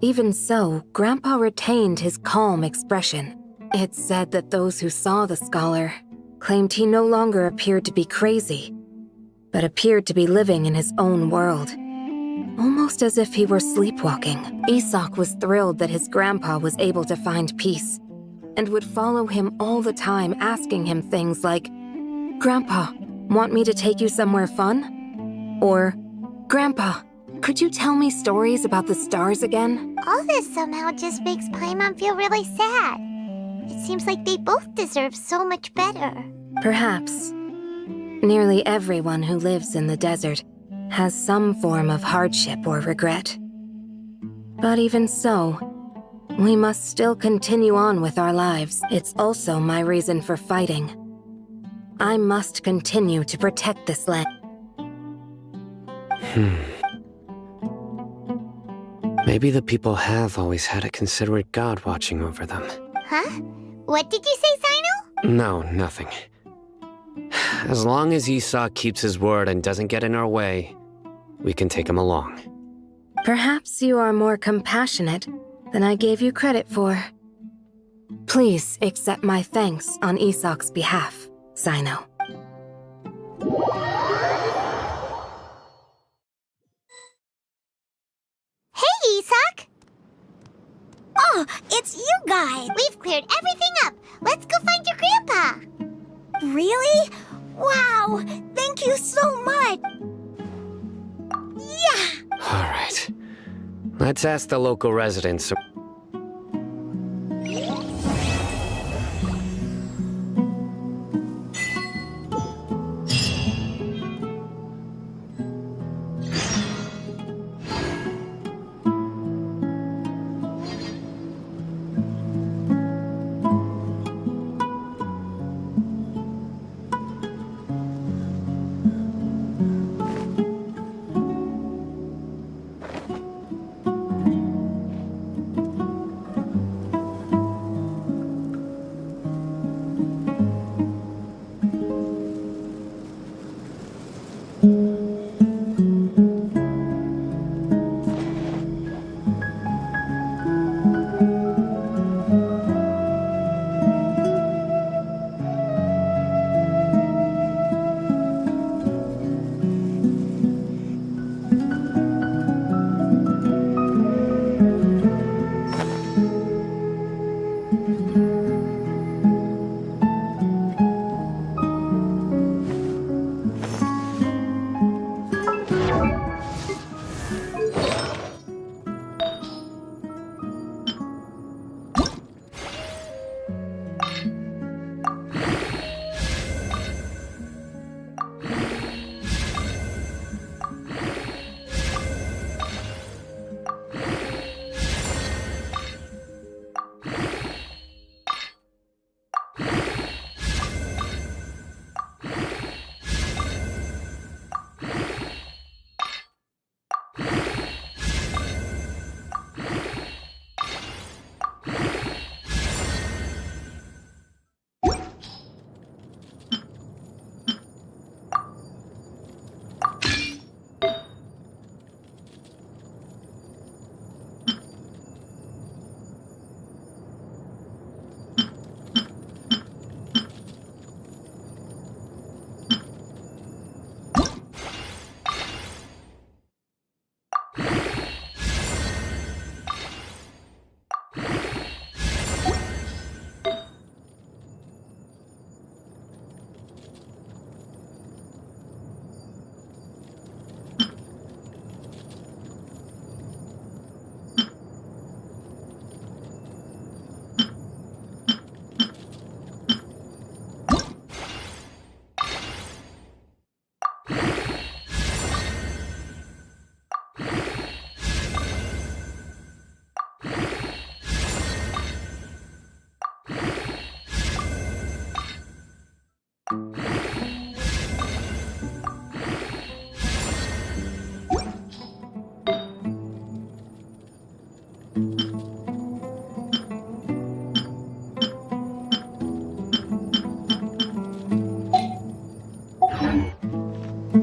even so, Grandpa retained his calm expression. It's said that those who saw the scholar claimed he no longer appeared to be crazy, but appeared to be living in his own world, almost as if he were sleepwalking. Isak was thrilled that his grandpa was able to find peace, and would follow him all the time, asking him things like, "Grandpa, want me to take you somewhere fun?" Or, "Grandpa, could you tell me stories about the stars again?" All this somehow just makes Paimon feel really sad. It seems like they both deserve so much better. Perhaps. Nearly everyone who lives in the desert has some form of hardship or regret. But even so, we must still continue on with our lives. It's also my reason for fighting. I must continue to protect this land. Maybe the people have always had a considerate god watching over them. Huh? What did you say, Sino? No, nothing. As long as Isak keeps his word and doesn't get in our way, we can take him along. Perhaps you are more compassionate than I gave you credit for. Please accept my thanks on Isak's behalf, Sino. Hey, Isak! Oh, it's you guys! We've cleared everything up. Let's go find your grandpa. Really? Wow! Thank you so much! Yeah! All right. Let's ask the local residents.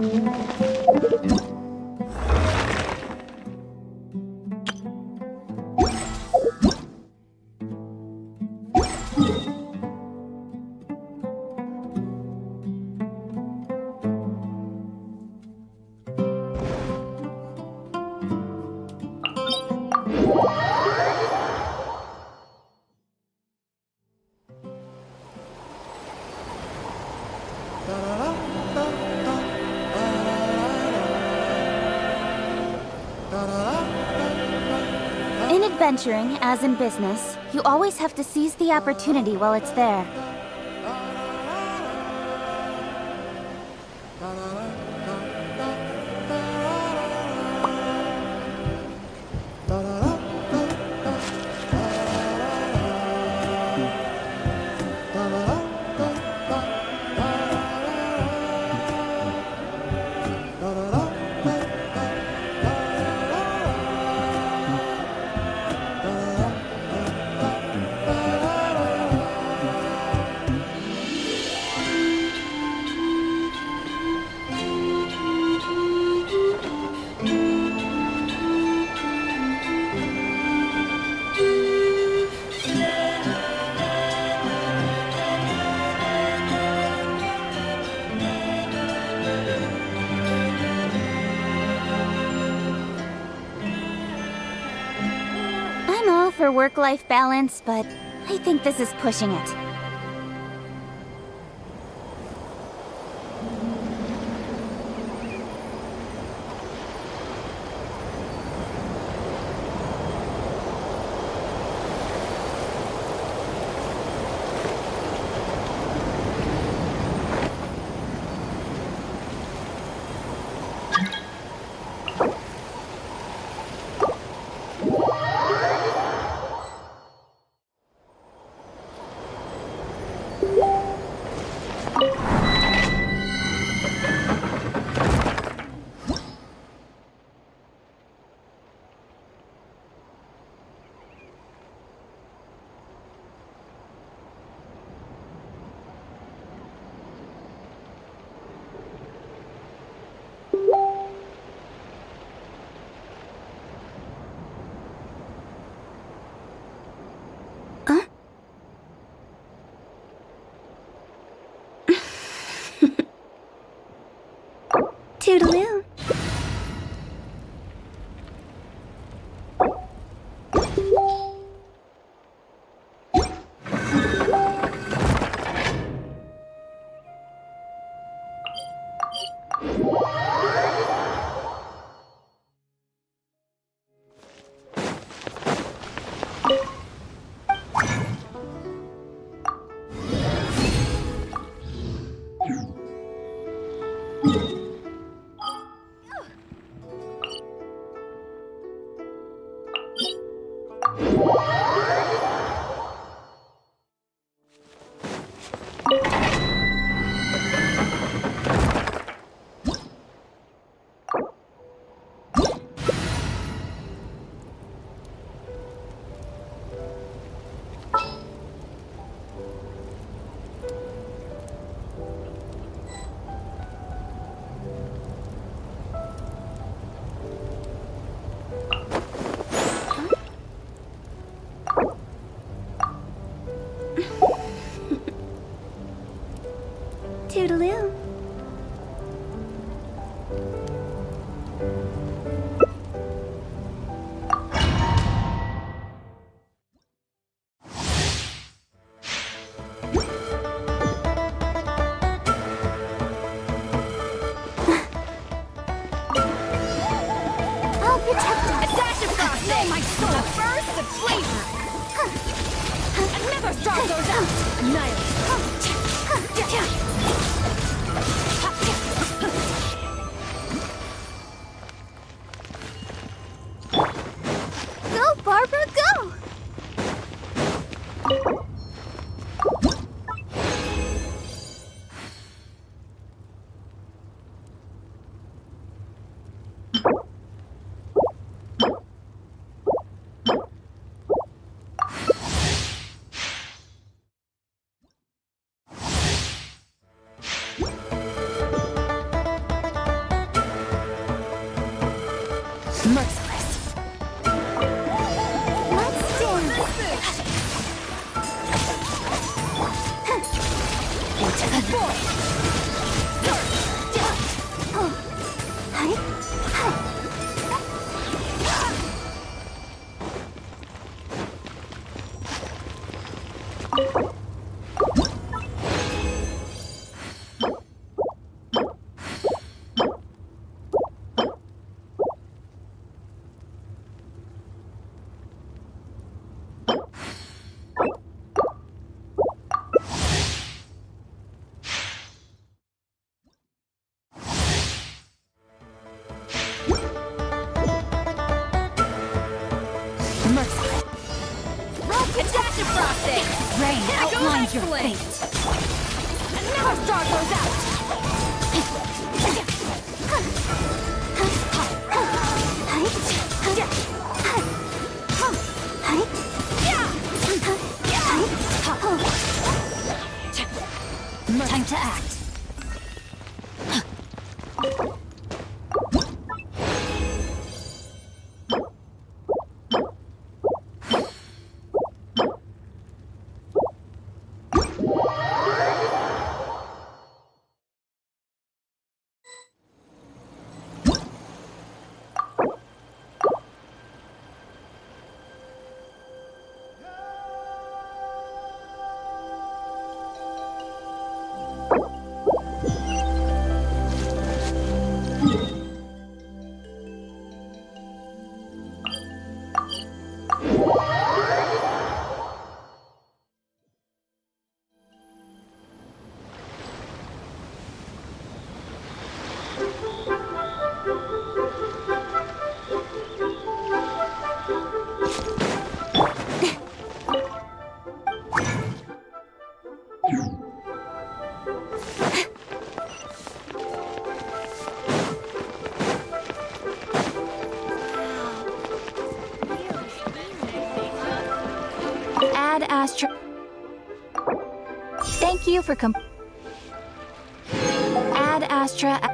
In adventuring, as in business, you always have to seize the opportunity while it's there. For work-life balance, but I think this is pushing it. Toodaloo. Toodaloo. I'll protect us. A dash of frost, know my soul. A burst of flavor. Another star goes out. Annihilate. Go, Barbara, go! Merciless. Let's do Merciless. Adaptive frosting! Rain outlines your fate. Another star goes out! Time to act. Ad Astra. Thank you for Ad Astra.